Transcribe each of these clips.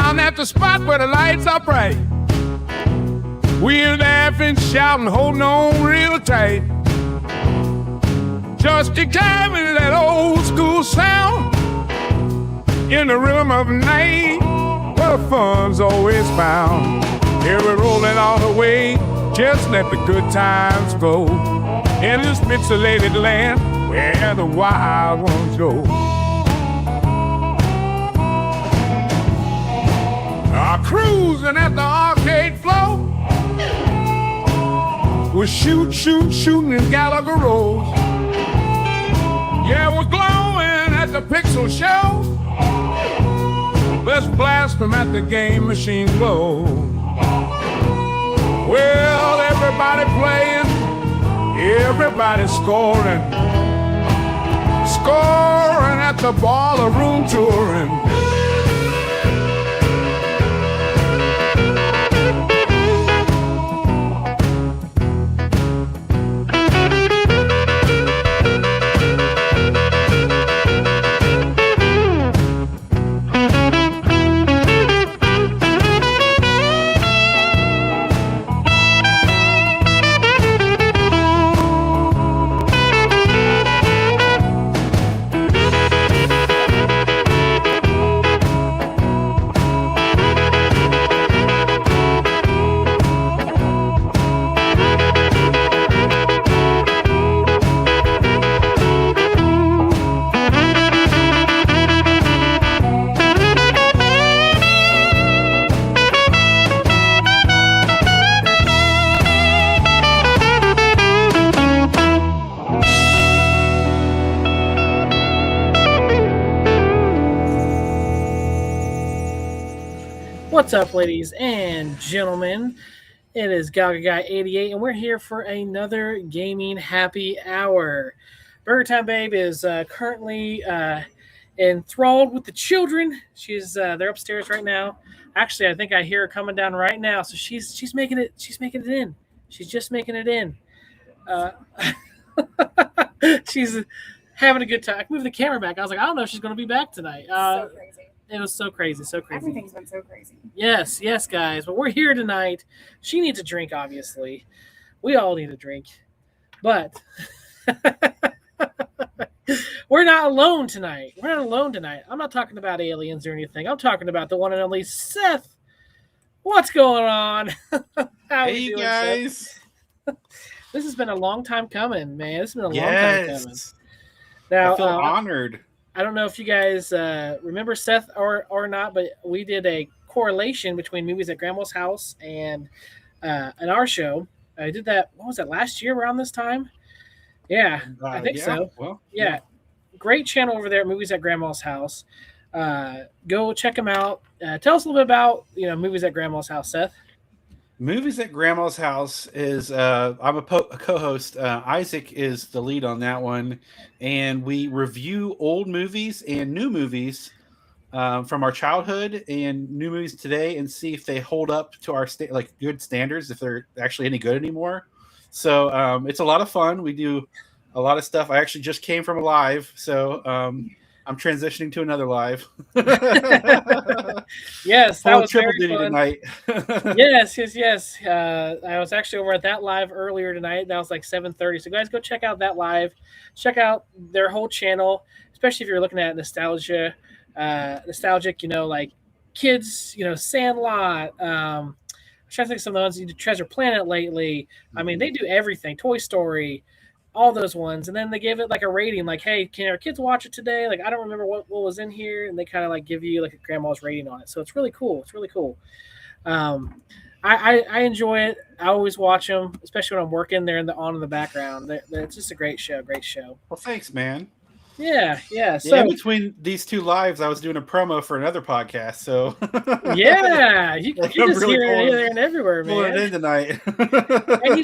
Down at the spot where the lights are bright, we're laughing, shouting, holding on real tight. Just declaring that old school sound in the rhythm of night, where the fun's always found. Here we're rolling all the way, just let the good times flow in this pixelated land where the wild ones go. Cruising at the arcade floor, we're shooting in Gallagher Road. Yeah, we're glowing at the Pixel Show. Let's blast them at the game machine glow. Well, everybody playing, everybody scoring at the baller room touring. What's up, ladies and gentlemen? It is Galga Guy 88, and we're here for another gaming happy hour. Burgertimebabe is currently enthralled with the children. They're upstairs right now. Actually, I think I hear her coming down right now. So she's making it. She's making it in. She's just making it in. She's having a good time. I moved the camera back. I was like, I don't know if she's going to be back tonight. So crazy. It was so crazy, so crazy. Everything's been so crazy. Yes, guys. But we're here tonight. She needs a drink, obviously. We all need a drink. But we're not alone tonight. I'm not talking about aliens or anything. I'm talking about the one and only Seth. What's going on? Hey, you guys. Seth? This has been a long time coming, man. This has been a long time coming. Now, I feel honored. I don't know if you guys remember Seth or not, but we did a correlation between Movies at Grandma's House and our show. I did that, what was that, last year around this time? Yeah, I think so. Well, yeah. Great channel over there at Movies at Grandma's House. Go check them out. Tell us a little bit about Movies at Grandma's House, Seth. Movies at Grandma's House is I'm a co-host. Isaac is the lead on that one, and we review old movies and new movies from our childhood and new movies today, and see if they hold up to our good standards, if they're actually any good anymore. So it's a lot of fun. We do a lot of stuff. I actually just came from a live, so I'm transitioning to another live. Yes, that was triple very duty fun. tonight. Yes. I was actually over at that live earlier tonight. That was like 7:30. So guys, go check out that live. Check out their whole channel, especially if you're looking at nostalgic, like kids, Sandlot. I'm trying to think of some of the ones. Treasure Planet lately. I mean, they do everything. Toy Story. All those ones, and then they give it like a rating, like, hey, can our kids watch it today? Like, I don't remember what was in here, and they kind of like give you like a grandma's rating on it. So it's really cool. I enjoy it. I always watch them, especially when I'm working. They're in the background. It's just a great show. Well, thanks, man. Yeah. So in between these two lives, I was doing a promo for another podcast. So yeah, you just really hear it here and everywhere, man. Pulling it in tonight. And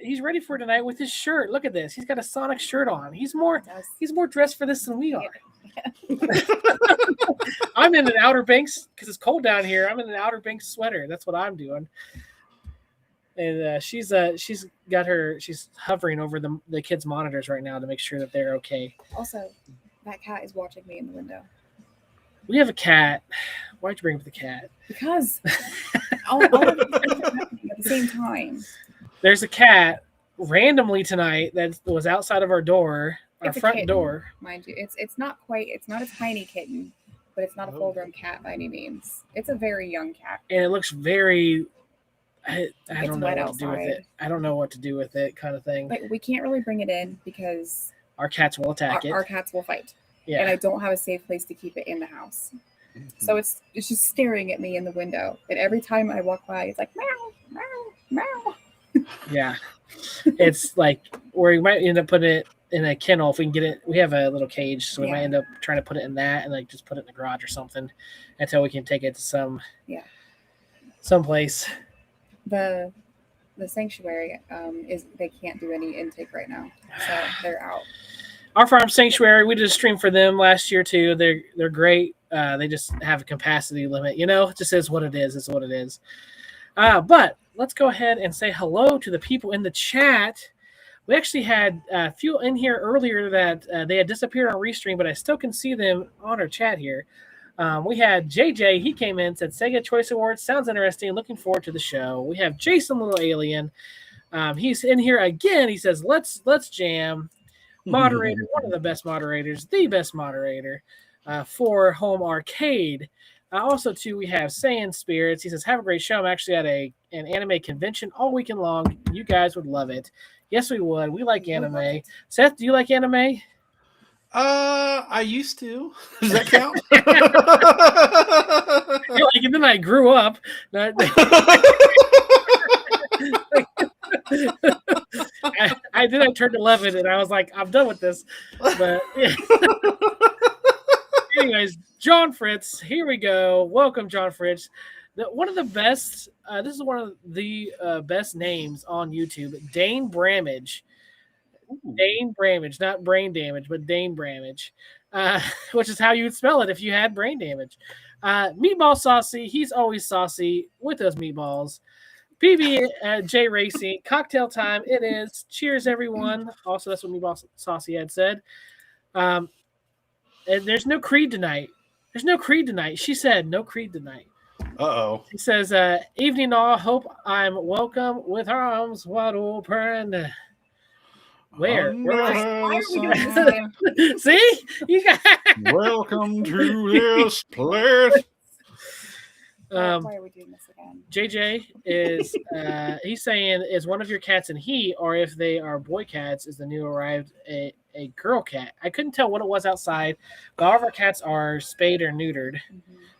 he's ready for tonight with his shirt. Look at this. He's got a Sonic shirt on. He's more dressed for this than we are. Yeah. I'm in an Outer Banks because it's cold down here. I'm in an Outer Banks sweater. That's what I'm doing. And she's hovering over the kids' monitors right now to make sure that they're okay. Also, that cat is watching me in the window. We have a cat. Why'd you bring up the cat? Because all of these things are happening at the same time. There's a cat randomly tonight that was outside of our door, our It's a front kitten, door. mind you. It's not a tiny kitten, but it's not a full-grown cat by any means. It's a very young cat. And it looks very I It's don't know wet what to do with outside. it. I don't know what to do with it, kind of thing. Like we can't really bring it in because Our cats will attack our it. cats will fight. Yeah. And I don't have a safe place to keep it in the house. So it's just staring at me in the window. And every time I walk by, it's like meow, meow, meow. Yeah. It's like we might end up putting it in a kennel if we can get it. We have a little cage, so we might Yeah. end up trying to put it in that and like just put it in the garage or something until we can take it to someplace. The sanctuary is they can't do any intake right now. So they're out. Our farm sanctuary, we did a stream for them last year too. They're great. They just have a capacity limit, it just is what it is. It's what it is. But let's go ahead and say hello to the people in the chat. We actually had a few in here earlier that they had disappeared on Restream, but I still can see them on our chat here. We had JJ. He came in, said Sega Choice Awards sounds interesting. Looking forward to the show. We have Jason Little Alien. He's in here again. He says let's jam. Moderator, one of the best moderators, the best moderator for home arcade. Also, too, we have Saiyan Spirits. He says, have a great show. I'm actually at an anime convention all weekend long. You guys would love it. Yes, we would. We like anime. Seth, do you like anime? I used to. Does that count? You're like, and then I grew up. I turned 11 and I was like, I'm done with this. But yeah. Anyways, John Fritz, here we go. Welcome, John Fritz. One of the best, this is one of the best names on YouTube, Dane Bramage. Ooh. Dane Bramage, not brain damage, but Dane Bramage, which is how you would spell it if you had brain damage. Meatball Saucy, he's always saucy with those meatballs. PB Racing, cocktail time. It is. Cheers, everyone. Also, that's what Meatball Saucy had said. And there's no Creed tonight. There's no Creed tonight. She said no Creed tonight. Uh-oh. She says, evening all. Hope I'm welcome with arms wide open. Where? Why are we doing this again? See? You got welcome to this place. Why are we doing this again? JJ is he's saying is one of your cats and he, or if they are boy cats, is the new arrived a girl cat. I couldn't tell what it was outside, but all of our cats are spayed or neutered,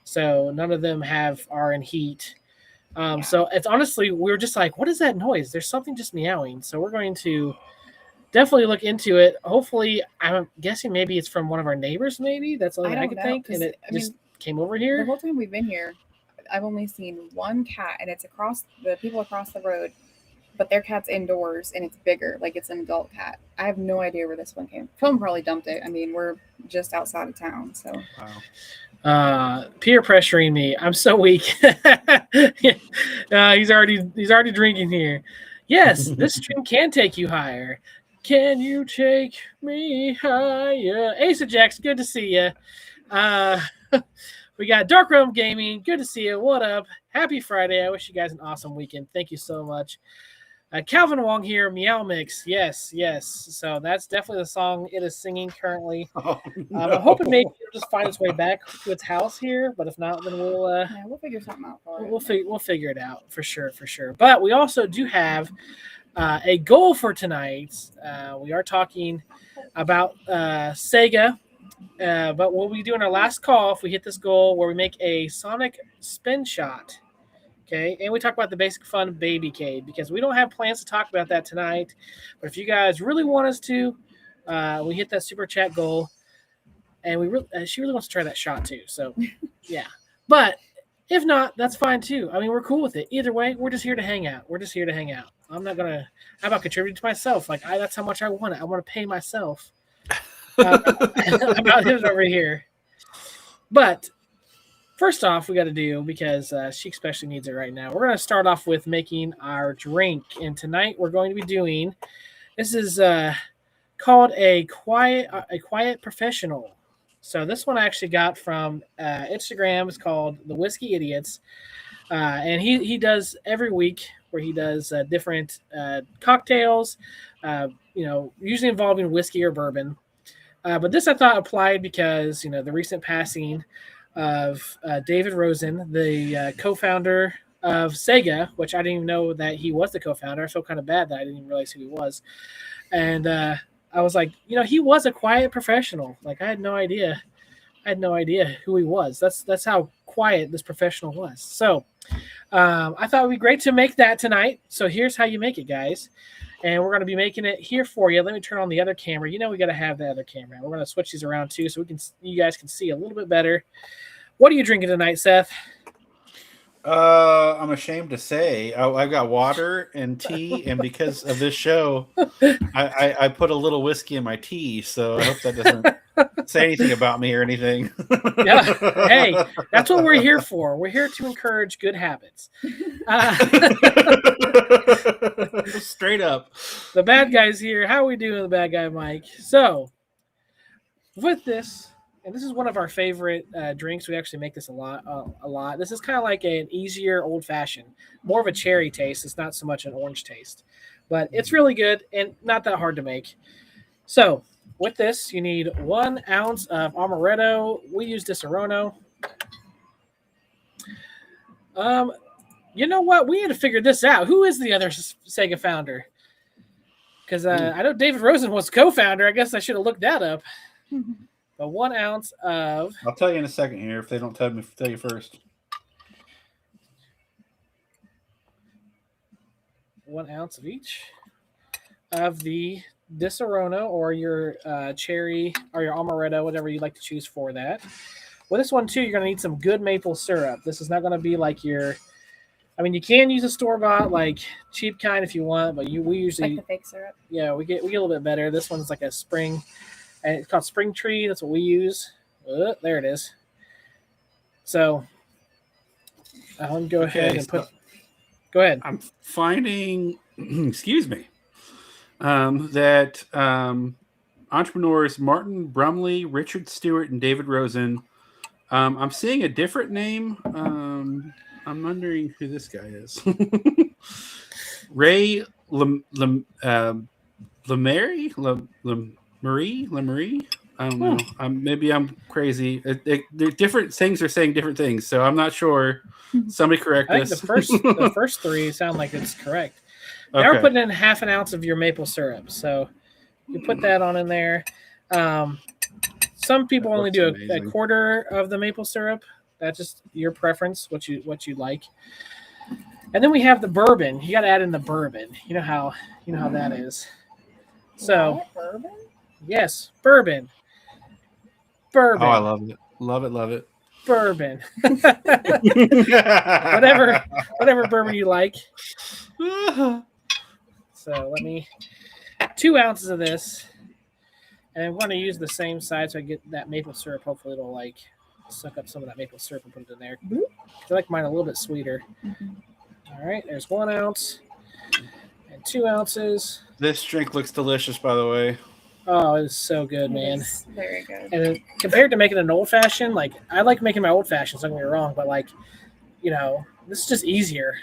so none of them are in heat. So it's honestly, we were just like, what is that noise? There's something just meowing. So we're going to definitely look into it. Hopefully, I'm guessing maybe it's from one of our neighbors. Maybe that's all I could think, and it just came over here. The whole time we've been here, I've only seen one cat, and it's the people across the road, but their cat's indoors, and it's bigger, like it's an adult cat. I have no idea where this one came from. Someone probably dumped it. I mean, we're just outside of town, so. Wow. Peer pressuring me. I'm so weak. He's already drinking here. Yes, this stream can take you higher. Can you take me higher? Asa Jax, good to see you. We got Dark Realm Gaming. Good to see you. What up? Happy Friday. I wish you guys an awesome weekend. Thank you so much. Calvin Wong here. Meow Mix. Yes. So that's definitely the song it is singing currently. Oh, no. I'm hoping maybe it'll just find its way back to its house here. But if not, then we'll figure something out for it. We'll figure it out for sure. But we also do have a goal for tonight. We are talking about Sega. But we'll be doing our last call if we hit this goal where we make a Sonic spin shot. Okay, and we talk about the basic fun baby cave because we don't have plans to talk about that tonight. But if you guys really want us to, we hit that super chat goal, and she really wants to try that shot too. So, yeah. But if not, that's fine too. I mean, we're cool with it. Either way, we're just here to hang out. I'm not gonna. How about contribute to myself? Like that's how much I want it. I want to pay myself. I'm not hitting over here. But first off, we got to do, because she especially needs it right now, we're going to start off with making our drink. And tonight we're going to be doing, this is called a quiet professional. So this one I actually got from Instagram. It's called The Whiskey Idiots. And he does every week where he does different cocktails, usually involving whiskey or bourbon. But this I thought applied because, the recent passing of David Rosen, the co-founder of Sega, which I didn't even know that he was the co-founder. I feel kind of bad that I didn't even realize who he was. And I was like, he was a quiet professional. Like I had no idea who he was. That's how quiet this professional was. So I thought it would be great to make that tonight. So here's how you make it, guys. And we're going to be making it here for you. Let me turn on the other camera. We got to have the other camera. We're going to switch these around too, so you guys can see a little bit better. What are you drinking tonight, Seth? I'm ashamed to say I've got water and tea, and because of this show, I put a little whiskey in my tea. So I hope that doesn't say anything about me or anything. Yeah. Hey, that's what we're here for. We're here to encourage good habits. Straight up. The bad guy's here. How are we doing, the bad guy, Mike? So, with this, and this is one of our favorite drinks. We actually make this a lot. This is kind of like an easier old fashioned, more of a cherry taste. It's not so much an orange taste, but it's really good and not that hard to make. So, with this, you need 1 ounce of amaretto. We use Disaronno. You know what? We had to figure this out. Who is the other Sega founder? Because I know David Rosen was co-founder. I guess I should have looked that up. But 1 ounce of... I'll tell you in a second here if they don't tell you first. 1 ounce of each of the Disaronno or your cherry or your amaretto, whatever you'd like to choose for that. With this one, too, you're going to need some good maple syrup. This is not going to be like your... I mean, you can use a store-bought, like, cheap kind if you want, but we usually... Like the fake syrup? Yeah, we get a little bit better. This one's like a spring... And it's called Spring Tree. That's what we use. There it is. So I'll go ahead and put... Go ahead. I'm finding... excuse me. That entrepreneurs Martin Brumley, Richard Stewart, and David Rosen... I'm seeing a different name. I'm wondering who this guy is. Ray Lemery? I don't know. Maybe I'm crazy. Different things are saying different things, so I'm not sure. Somebody correct I us. think the first 3 sound like it's correct. Now we're putting in 1/2 ounce of your maple syrup, so you put that on in there. Some people only do a quarter of the maple syrup. That's just your preference, what you like. And then we have the bourbon. You got to add in the bourbon. You know how that is. So, What? Bourbon? yes, bourbon. Oh, I love it. Love it. Bourbon. whatever bourbon you like. So let me 2 ounces of this. And I'm going to use the same side so I get that maple syrup. Hopefully it'll like suck up some of that maple syrup and put it in there. I like mine a little bit sweeter. All right, there's 1 ounce and 2 ounces. This drink looks delicious, by the way. Oh, it's so good, man. It's very good. And compared to making an old fashioned, like I like making my old fashions, don't get me wrong, but like, this is just easier.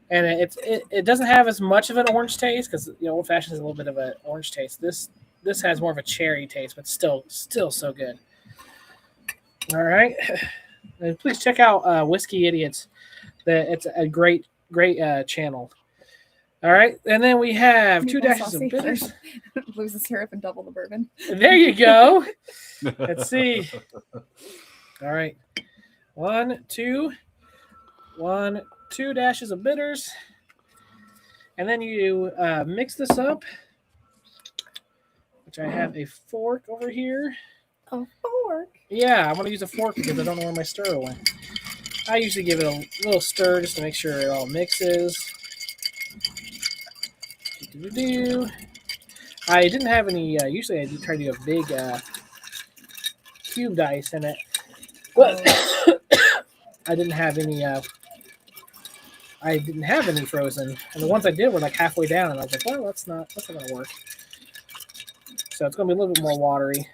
And it doesn't have as much of an orange taste because old fashioned is a little bit of an orange taste. This has more of a cherry taste, but still so good. All right. And please check out Whiskey Idiots. It's a great channel. All right. And then we have 2 dashes of bitters. Lose the syrup and double the bourbon. There you go. Let's see. All right. 2 dashes of bitters. And then you mix this up. I have a fork over here. A fork? Yeah, I'm going to use a fork because I don't know where my stir went. I usually give it a little stir just to make sure it all mixes. I didn't have any, usually I try to do a big cubed ice in it. But I didn't have any frozen. And the ones I did were like halfway down and I was like, well, that's not going to work. So it's going to be a little bit more watery.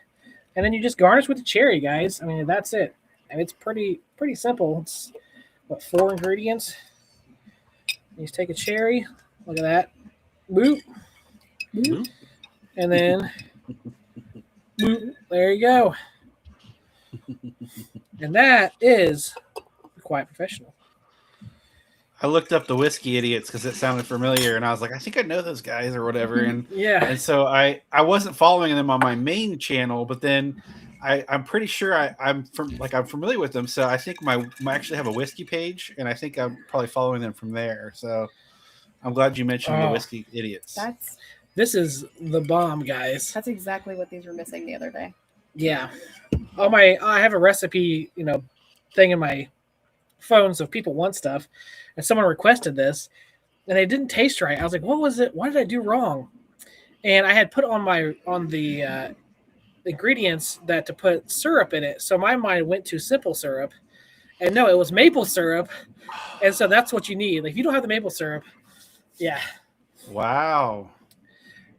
And then you just garnish with the cherry, guys. I mean, that's it. And it's pretty simple. It's what, 4 ingredients. You just take a cherry. Look at that. Boop. Boop. And then boop. There you go. And that is quite professional. I looked up the Whiskey Idiots because it sounded familiar, and I was like, I think I know those guys or whatever. And Yeah. and so I wasn't following them on my main channel, but then I'm pretty sure I'm familiar with them. So I think I actually have a whiskey page, and I think I'm probably following them from there. So I'm glad you mentioned the Whiskey Idiots. This is the bomb, guys. That's exactly what these were missing the other day. Yeah. I have a recipe, thing in my phone, so if people want stuff, and someone requested this, and they didn't taste right. I was like, what was it? What did I do wrong? And I had put on the ingredients that to put syrup in it, so my mind went to simple syrup, and no, it was maple syrup, and so that's what you need. Like, if you don't have the maple syrup, yeah. Wow.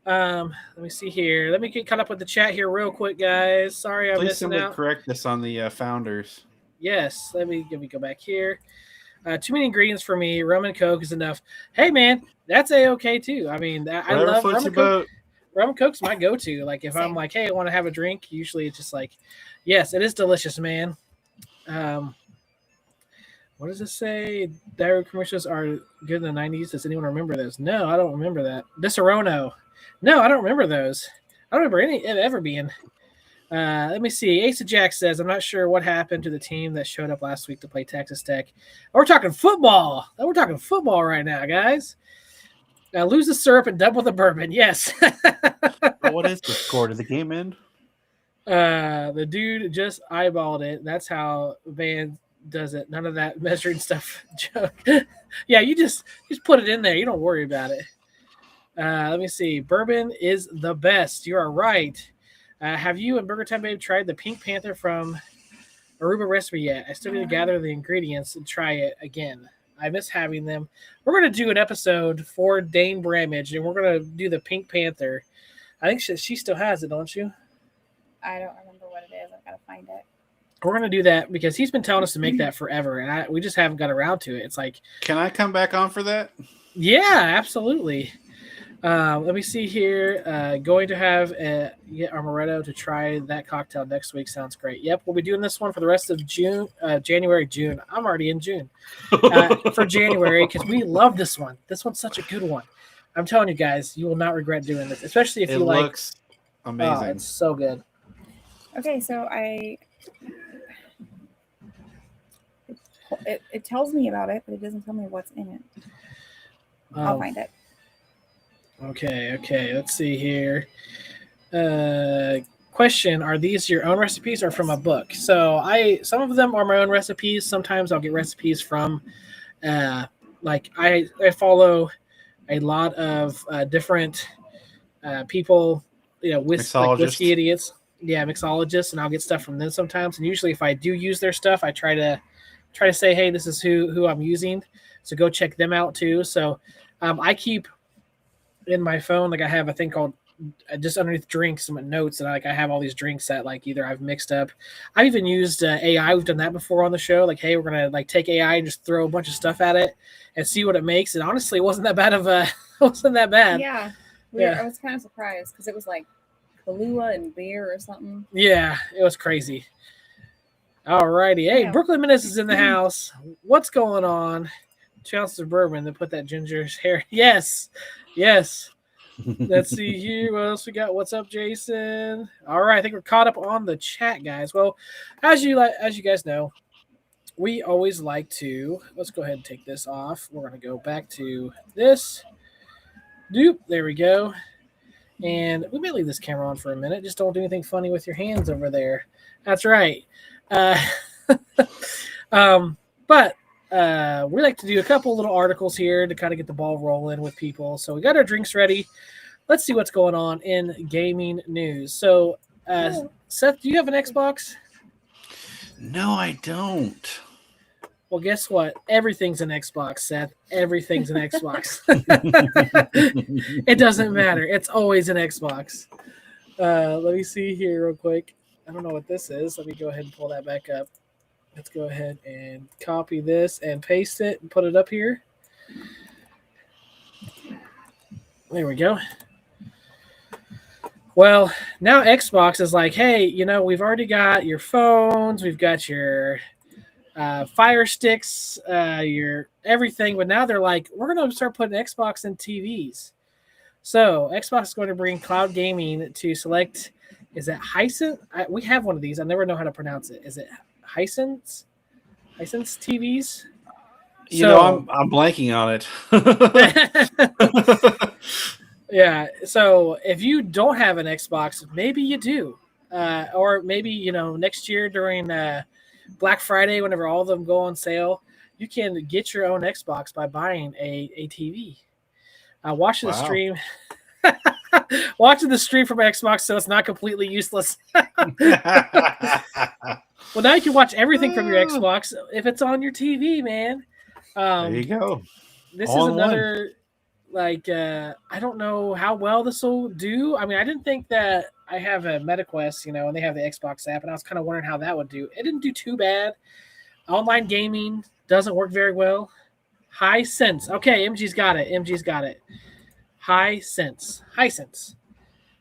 Let me see here. Let me get caught up with the chat here real quick, guys. Sorry, I'm missing out. Correct this on the founders. Yes, let me go back here. Too many ingredients for me. Rum and Coke is enough. Hey, man, that's a-okay too. I mean, I love rum and Coke. Rum and Coke's my go-to. Like, if I'm like, hey, I want to have a drink, usually it's just like, yes, it is delicious, man. What does it say? Dairy commercials are good in the 90s. Does anyone remember those? No, I don't remember that. Disaronno. No, I don't remember those. I don't remember any ever being. Let me see. Ace of Jack says, I'm not sure what happened to the team that showed up last week to play Texas Tech. We're talking football. We're talking football right now, guys. Lose the syrup and double the bourbon. Yes. What is the score? Did the game end? The dude just eyeballed it. That's how Van does it. None of that measuring stuff. Joke. Yeah, you just put it in there. You don't worry about it. Let me see. Bourbon is the best. You are right. Have you and Burgertimebabe tried the Pink Panther from Aruba recipe yet? I still need to gather the ingredients and try it again. I miss having them. We're going to do an episode for Dane Bramage, and we're going to do the Pink Panther. I think she still has it, don't you? I don't remember what it is. I've got to find it. We're going to do that because he's been telling us to make that forever, and we just haven't got around to it. It's like... Can I come back on for that? Yeah, absolutely. Let me see here. Going to have get Amaretto to try that cocktail next week. Sounds great. Yep, we'll be doing this one for the rest of June, January, June. I'm already in June for January because we love this one. This one's such a good one. I'm telling you guys, you will not regret doing this, especially if you like. It looks amazing. Oh, it's so good. Okay, so it tells me about it, but it doesn't tell me what's in it. I'll find it. Okay. Let's see here. Question: are these your own recipes or from a book? So some of them are my own recipes. Sometimes I'll get recipes from, like I follow a lot of different people, like whiskey idiots. Yeah, mixologists, and I'll get stuff from them sometimes. And usually, if I do use their stuff, I try to say, hey, this is who I'm using. So go check them out too. So I keep in my phone, like I have a thing called just underneath drinks and notes, and I have all these drinks that like either I've mixed up. I've even used AI. We've done that before on the show. Like, hey, we're gonna like take AI and just throw a bunch of stuff at it and see what it makes. And honestly, it wasn't that bad wasn't that bad. Yeah. I was kind of surprised because it was like Kahlua and beer or something. Yeah, it was crazy. All righty. Hey, Brooklyn Menace is in the house. What's going on? 2 ounces of bourbon, then put that ginger's hair. Yes. Let's see here. What else we got? What's up, Jason? All right, I think we're caught up on the chat, guys. Well, as you guys know, we always like to. Let's go ahead and take this off. We're gonna go back to this. Doop. There we go. And we may leave this camera on for a minute. Just don't do anything funny with your hands over there. That's right. But we like to do a couple little articles here to kind of get the ball rolling with people. So we got our drinks ready. Let's see what's going on in gaming news. So, Seth, do you have an Xbox? No, I don't. Well, guess what? Everything's an Xbox, Seth. Everything's an Xbox. It doesn't matter. It's always an Xbox. Let me see here real quick. I don't know what this is. Let me go ahead and pull that back up. Let's go ahead and copy this and paste it and put it up here. There we go. Well, now Xbox is like, hey, we've already got your phones, we've got your Fire Sticks, your everything, but now they're like, we're going to start putting Xbox in TVs. So Xbox is going to bring cloud gaming to select. Is it Hisense? We have one of these. I never know how to pronounce it. Is it Hisense? Hisense TVs? I'm blanking on it. Yeah. So if you don't have an Xbox, maybe you do. Or maybe, next year during Black Friday, whenever all of them go on sale, you can get your own Xbox by buying a TV. Watching the stream. Watching the stream from Xbox, so it's not completely useless. Well, now you can watch everything from your Xbox if it's on your TV, man. There you go. This is another, I don't know how well this will do. I mean, I didn't think that I have a MetaQuest, and they have the Xbox app, and I was kind of wondering how that would do. It didn't do too bad. Online gaming doesn't work very well. Hisense. Okay, MG's got it. Hisense.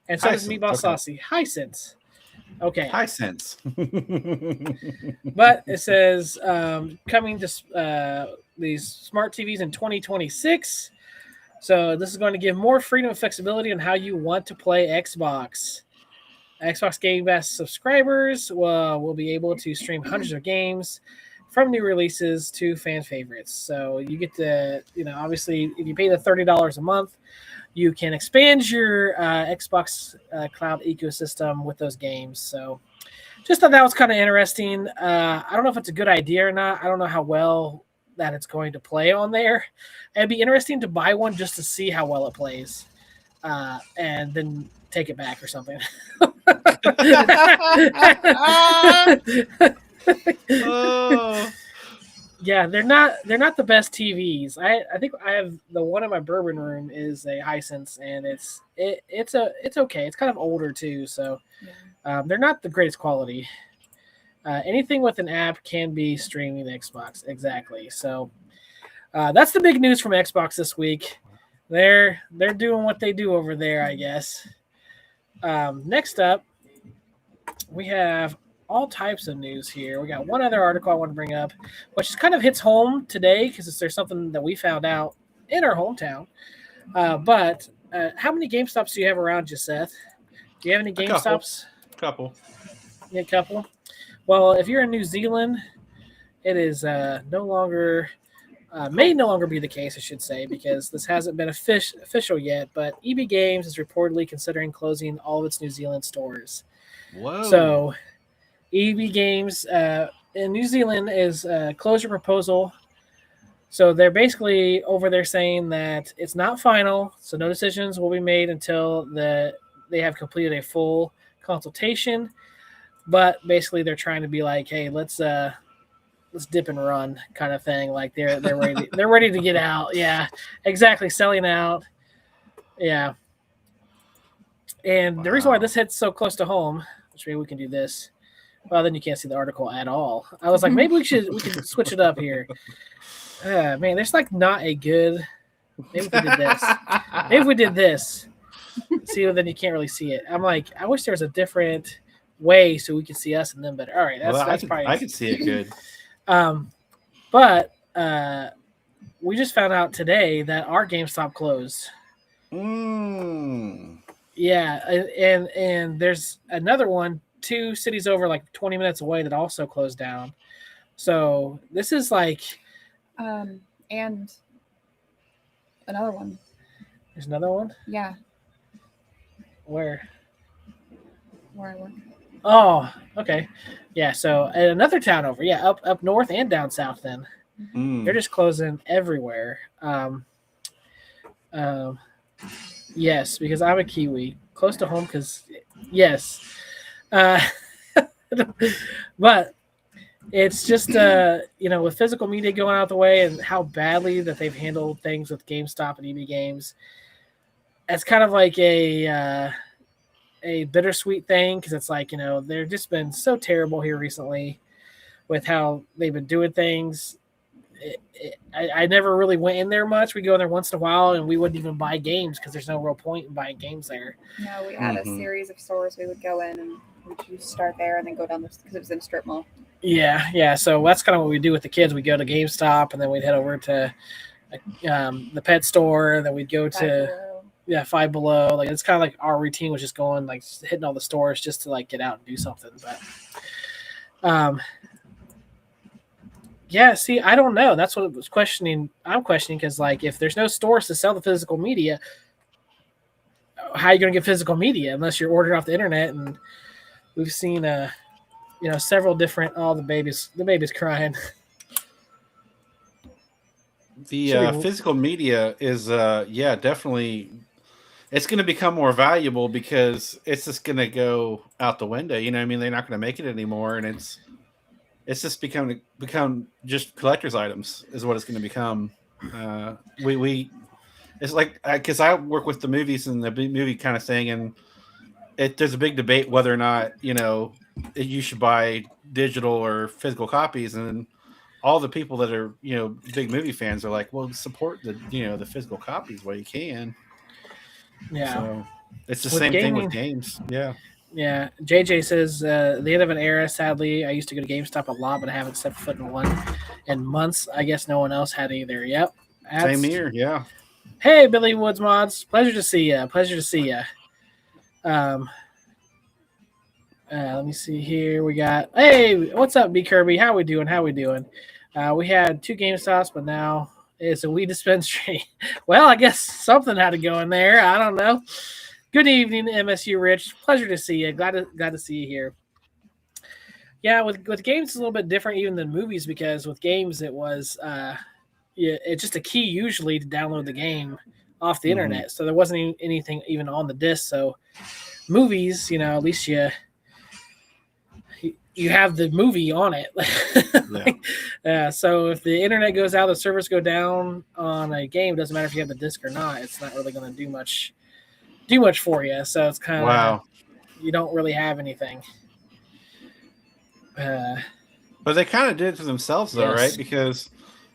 And so does Meatball Saucy. Hisense. Okay. Hisense. But it says coming to these smart TVs in 2026. So this is going to give more freedom and flexibility on how you want to play Xbox. Xbox Game Pass subscribers will be able to stream hundreds of games from new releases to fan favorites. So you get to, obviously, if you pay the $30 a month, you can expand your Xbox cloud ecosystem with those games. So just thought that was kind of interesting. I don't know if it's a good idea or not. I don't know how well that it's going to play on there. It'd be interesting to buy one just to see how well it plays and then take it back or something. Yeah, they're not the best TVs. I think I have the one in my bourbon room is a Hisense, and it's okay. It's kind of older too, so they're not the greatest quality. Anything with an app can be streaming the Xbox, exactly. So that's the big news from Xbox this week. They're doing what they do over there, I guess. Next up, we have all types of news here. We got one other article I want to bring up, which kind of hits home today because there's something that we found out in our hometown. But how many GameStops do you have around you, Seth? Do you have any GameStops? Couple. Yeah, a couple. Well, if you're in New Zealand, it is no longer may no longer be the case, I should say, because this hasn't been official yet. But EB Games is reportedly considering closing all of its New Zealand stores. Whoa. So EB Games in New Zealand is a closure proposal. So they're basically over there saying that it's not final, so no decisions will be made until they have completed a full consultation. But basically they're trying to be like, hey, let's dip and run kind of thing. Like they're ready they're ready to get out. Yeah, exactly, selling out. Yeah. And the reason why this hits so close to home, which maybe we can do this. Well, then you can't see the article at all. I was like, maybe we can switch it up here. Man, there's like not a good. Maybe we did this. Maybe we did this. See, then you can't really see it. I'm like, I wish there was a different way so we could see us and them better. All right, that's probably. I can see it good. But we just found out today that our GameStop closed. Yeah, and there's another one 2 cities over, like 20 minutes away, that also closed down. So this is like, and another one. There's another one. Yeah. Where I work. Oh, okay. Yeah. So another town over. Yeah, up north and down south. Then they're just closing everywhere. Yes, because I'm a Kiwi, close to home. Because yes. But it's just with physical media going out the way and how badly that they've handled things with GameStop and EB Games, it's kind of like a a bittersweet thing because it's like, they've just been so terrible here recently with how they've been doing things. I never really went in there much. We go in there once in a while, and we wouldn't even buy games because there's no real point in buying games there. No, we had a series of stores we would go in, and we'd start there and then go down this because it was in a strip mall. Yeah. So that's kind of what we do with the kids. We go to GameStop, and then we'd head over to the pet store, and then we'd go to Five Below. Like it's kind of like our routine was just going like hitting all the stores just to like get out and do something. But yeah, see, I don't know. That's what it was questioning. I'm questioning because, like, if there's no stores to sell the physical media, how are you going to get physical media unless you're ordering off the internet? And we've seen, several different. Oh, the baby's crying. The physical media is, definitely. It's going to become more valuable because it's just going to go out the window. You know what I mean? They're not going to make it anymore, and it's just become just collector's items is what it's going to become. It's like because I work with the movies and the movie kind of thing, and there's a big debate whether or not you should buy digital or physical copies, and all the people that are big movie fans are like, well, support the physical copies while you can. Yeah, so it's the same thing with games. Yeah. Yeah, JJ says the end of an era. Sadly, I used to go to GameStop a lot, but I haven't stepped foot in one in months. I guess no one else had either. Yep, same here. Yeah. Hey, Billy Woods Mods, pleasure to see you. Pleasure to see you. Let me see here. We got what's up, B Kirby? How we doing? We had 2 GameStops, but now it's a weed dispensary. Well, I guess something had to go in there. I don't know. Good evening, MSU Rich. Pleasure to see you. Glad to see you here. Yeah, with games it's a little bit different even than movies because with games it was it's just a key usually to download the game off the internet. So there wasn't anything even on the disc. So movies, at least you have the movie on it. So if the internet goes out, the servers go down on a game, it doesn't matter if you have the disc or not. It's not really going to do much for you, so it's kind of you don't really have anything. But they kind of did it to themselves, though, right? Because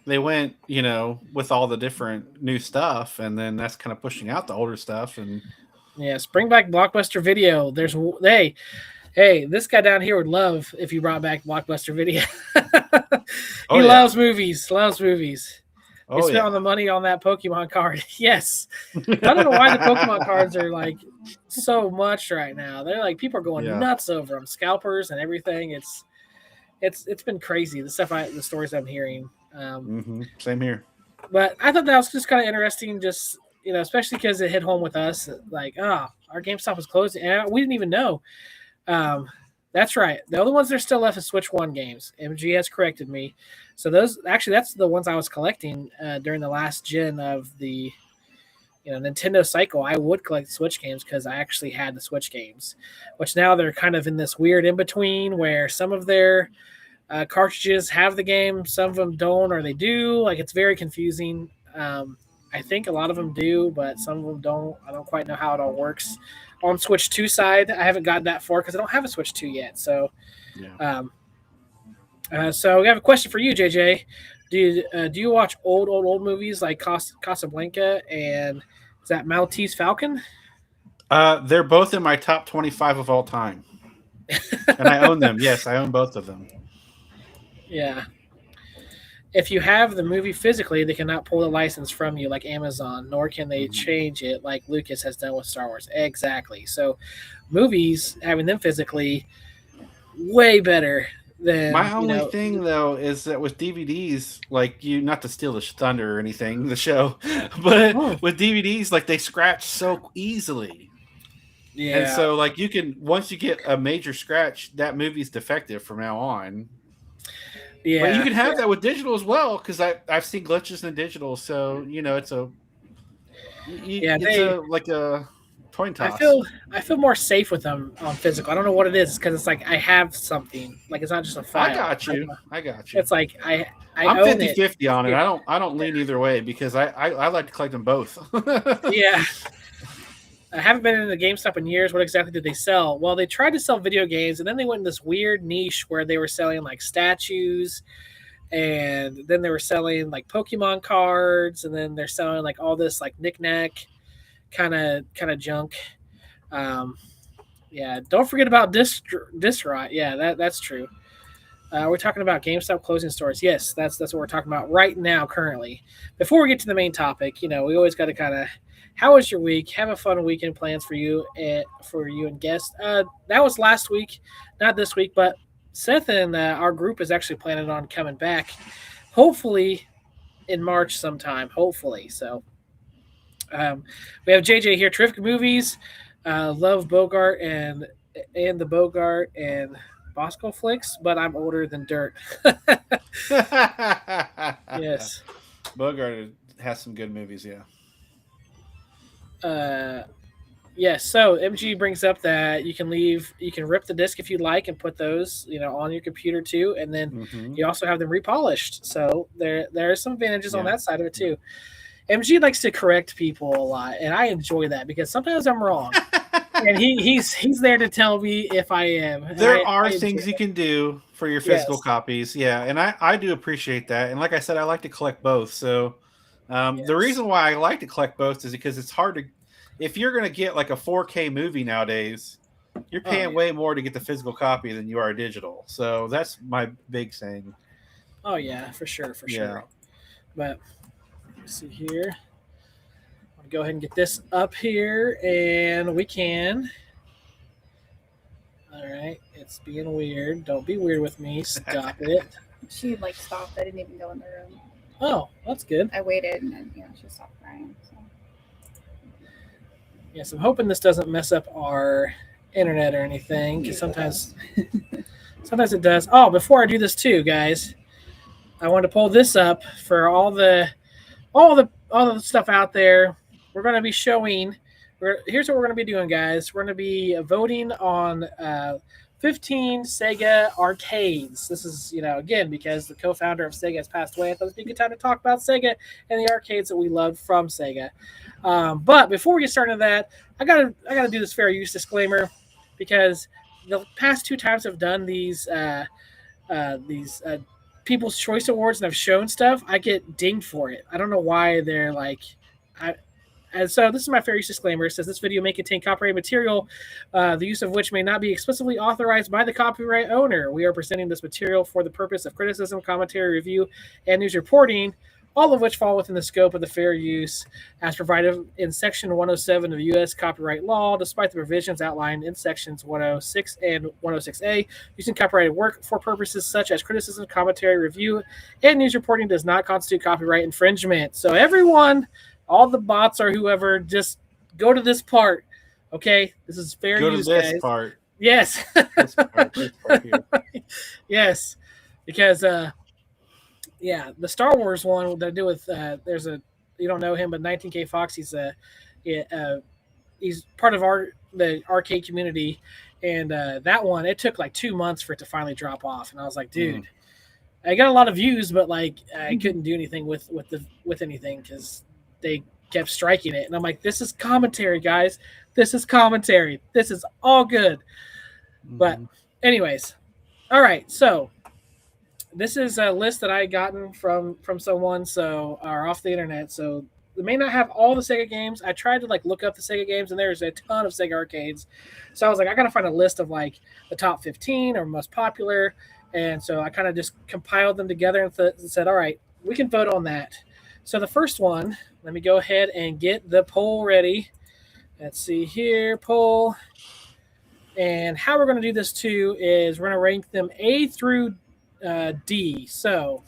they went, with all the different new stuff, and then that's kind of pushing out the older stuff. And bring back Blockbuster Video. There's hey, this guy down here would love if you brought back Blockbuster Video. He loves movies. He spent all the money on that Pokemon card. Yes. I don't know why the Pokemon cards are like so much right now. They're like people are going nuts over them, scalpers and everything. It's been crazy. The stories I'm hearing. Same here. But I thought that was just kind of interesting. Just especially because it hit home with us. Like, our GameStop was closed, and we didn't even know. That's right. The only ones that are still left is Switch 1 games. MG has corrected me. So that's the ones I was collecting during the last gen of the Nintendo cycle. I would collect Switch games because I actually had the Switch games, which now they're kind of in this weird in-between where some of their cartridges have the game, some of them don't, or they do. Like, it's very confusing. I think a lot of them do, but some of them don't. I don't quite know how it all works. On Switch 2 side, I haven't gotten that far because I don't have a Switch 2 yet. So, so we have a question for you, JJ. Do you watch old movies like Casablanca and is that Maltese Falcon? They're both in my top 25 of all time, and I own them. Yes, I own both of them. Yeah. If you have the movie physically, they cannot pull the license from you like Amazon, nor can they change it like Lucas has done with Star Wars. Exactly. So movies, having them physically, way better than... My only thing, though, is that with DVDs, like, not to steal the thunder or anything, the show, but with DVDs, like, they scratch so easily. Yeah. And so, like, once you get a major scratch, that movie's defective from now on. Yeah, but you can have that with digital as well because I've seen glitches in digital. So it's like a coin toss. I feel more safe with them on physical. I don't know what it is because it's like I have something. Like it's not just a file. I got you. It's like I'm own 50-50 on it. I don't lean either way because I like to collect them both. Yeah. I haven't been in the GameStop in years. What exactly did they sell? Well, they tried to sell video games, and then they went in this weird niche where they were selling like statues, and then they were selling like Pokemon cards, and then they're selling like all this like knickknack kind of junk. Um, yeah, don't forget about Distraught. Yeah, that's true. We're talking about GameStop closing stores. Yes, that's what we're talking about right now, currently. Before we get to the main topic, we always got to kind of, how was your week? Have a fun weekend plans for you and guests. That was last week, not this week, but Seth and our group is actually planning on coming back, hopefully in March sometime. Hopefully, so we have JJ here. Terrific movies. Love Bogart and the Bogart and Bosco flicks, but I'm older than dirt. Yes. Bogart has some good movies, yeah. Yes. So MG brings up that you can rip the disc if you like and put those, on your computer too, and then you also have them repolished. So there are some advantages on that side of it too. MG likes to correct people a lot, and I enjoy that because sometimes I'm wrong. And he's there to tell me if I am. There are things you can do for your physical copies, yeah, and I do appreciate that. And like I said, I like to collect both. So the reason why I like to collect both is because it's hard to, if you're going to get like a 4K movie nowadays, you're paying way more to get the physical copy than you are digital. So that's my big thing. Oh yeah, for sure. But let's see here. Go ahead and get this up here, and we can. All right, it's being weird. Don't be weird with me. Stop it. She stopped. I didn't even go in the room. Oh, that's good. I waited, and then she stopped crying. So. Yes, I'm hoping this doesn't mess up our internet or anything, because sometimes it does. Oh, before I do this too, guys, I want to pull this up for all the stuff out there. We're going to be showing. Here's what we're going to be doing, guys. We're going to be voting on 15 Sega arcades. This is, again, because the co-founder of Sega has passed away. I thought it would be a good time to talk about Sega and the arcades that we loved from Sega. But before we get started on that, I gotta do this fair use disclaimer, because the past 2 times I've done these People's Choice Awards and I've shown stuff, I get dinged for it. I don't know why they're like. And so this is my fair use disclaimer. It says this video may contain copyrighted material, the use of which may not be explicitly authorized by the copyright owner. We are presenting this material for the purpose of criticism, commentary, review, and news reporting, all of which fall within the scope of the fair use as provided in Section 107 of the U.S. copyright law, despite the provisions outlined in Sections 106 and 106A. Using copyrighted work for purposes such as criticism, commentary, review, and news reporting does not constitute copyright infringement. So everyone... all the bots or whoever, just go to this part, okay? This is fair use, guys. Go to this part. Yes. This part here. Yes, because the Star Wars one that I do with there's a, you don't know him, but 19K Fox. He's part of the arcade community, and that one, it took like 2 months for it to finally drop off, and I was like, dude, I got a lot of views, but like I couldn't do anything with anything because they kept striking it. And I'm like, this is commentary, guys. This is commentary. This is all good. But anyways, all right. So this is a list that I gotten from someone, or off the internet. So they may not have all the Sega games. I tried to look up the Sega games, and there's a ton of Sega arcades. So I was like, I got to find a list of the top 15 or most popular. And so I kind of just compiled them together and said, all right, we can vote on that. So the first one, let me go ahead and get the poll ready. Let's see here, poll. And how we're going to do this too is we're going to rank them A through D. So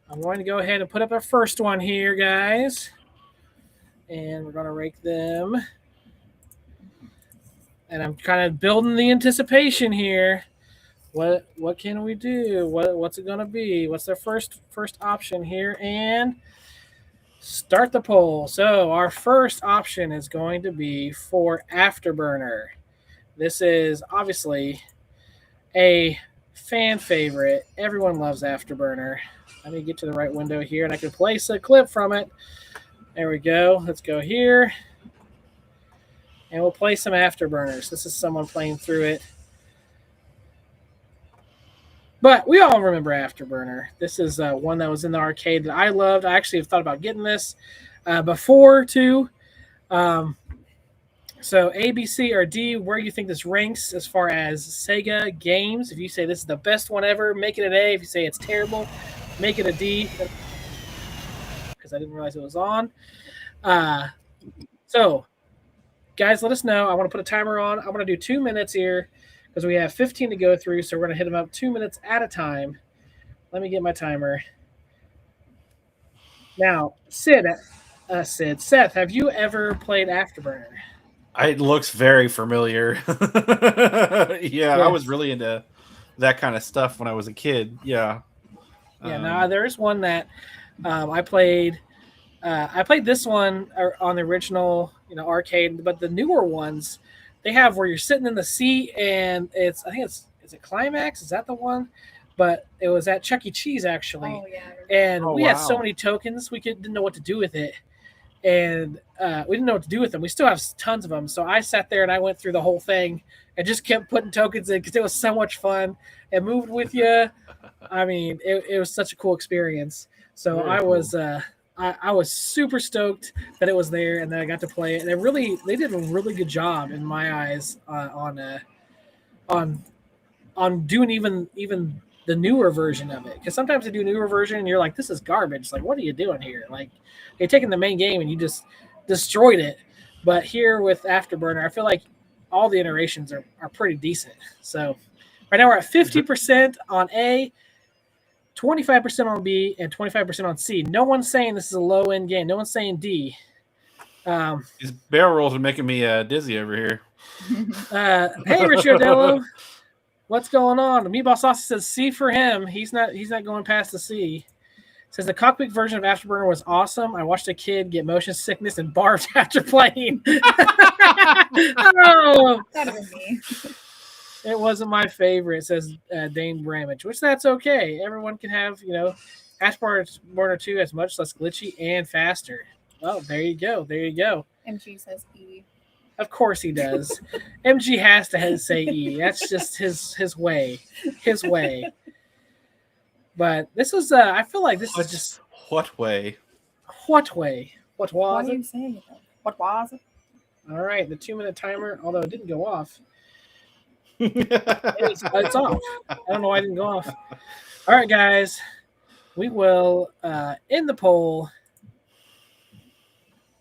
I'm going to go ahead and put up our first one here, guys. And we're going to rank them. And I'm kind of building the anticipation here. What can we do? What's it going to be? What's their first option here? And start the poll. So our first option is going to be for Afterburner. This is obviously a fan favorite. Everyone loves Afterburner. Let me get to the right window here, and I can place a clip from it. There we go. Let's go here. and we'll play some Afterburners. This is someone playing through it. But we all remember Afterburner. This is one that was in the arcade that I loved. I actually have thought about getting this before, too. So A, B, C, or D, where do you think this ranks as far as Sega games? If you say this is the best one ever, make it an A. If you say it's terrible, make it a D. Because I didn't realize it was on. So, guys, let us know. I want to put a timer on. I want to do 2 minutes here because we have 15 to go through. So we're going to hit them up 2 minutes at a time. Let me get my timer. Now, Seth, have you ever played Afterburner? It looks very familiar. Yeah, I was really into that kind of stuff when I was a kid. Yeah. Yeah, no, there's one that I played. I played this one on the original, arcade, but the newer ones, they have where you're sitting in the seat and is it Climax? Is that the one? But it was at Chuck E. Cheese actually. Oh yeah. And we had so many tokens, we didn't know what to do with it. And we didn't know what to do with them. We still have tons of them. So I sat there and I went through the whole thing and just kept putting tokens in because it was so much fun. It moved with you. I mean, it was such a cool experience. So I was super stoked that it was there and that I got to play it. And they did a really good job in my eyes on doing even the newer version of it. Because sometimes they do a newer version and you're like, this is garbage. Like, what are you doing here? Like, you're taking the main game and you just destroyed it. But here with Afterburner, I feel like all the iterations are pretty decent. So right now we're at 50% on A, 25% on B, and 25% on C. No one's saying this is a low-end game. No one's saying D. These barrel rolls are making me dizzy over here. Hey, Richard Dello. What's going on? Meatball Sauce says C for him. He's not going past the C. Says the cockpit version of Afterburner was awesome. I watched a kid get motion sickness and barfed after playing. Oh, That'd have been me. it wasn't my favorite, says Dane Bramage, which that's okay. Everyone can have, Afterburner 2 as much less glitchy and faster. Well, there you go. There you go. MG says E. Of course he does. MG has to say E. That's just his way. His way. But this is, I feel like this is just... What way? What way? What was What are you it? saying? What was it? All right, the 2-minute timer, although it didn't go off. It's off. I don't know why it didn't go off. All right, guys. We will end the poll.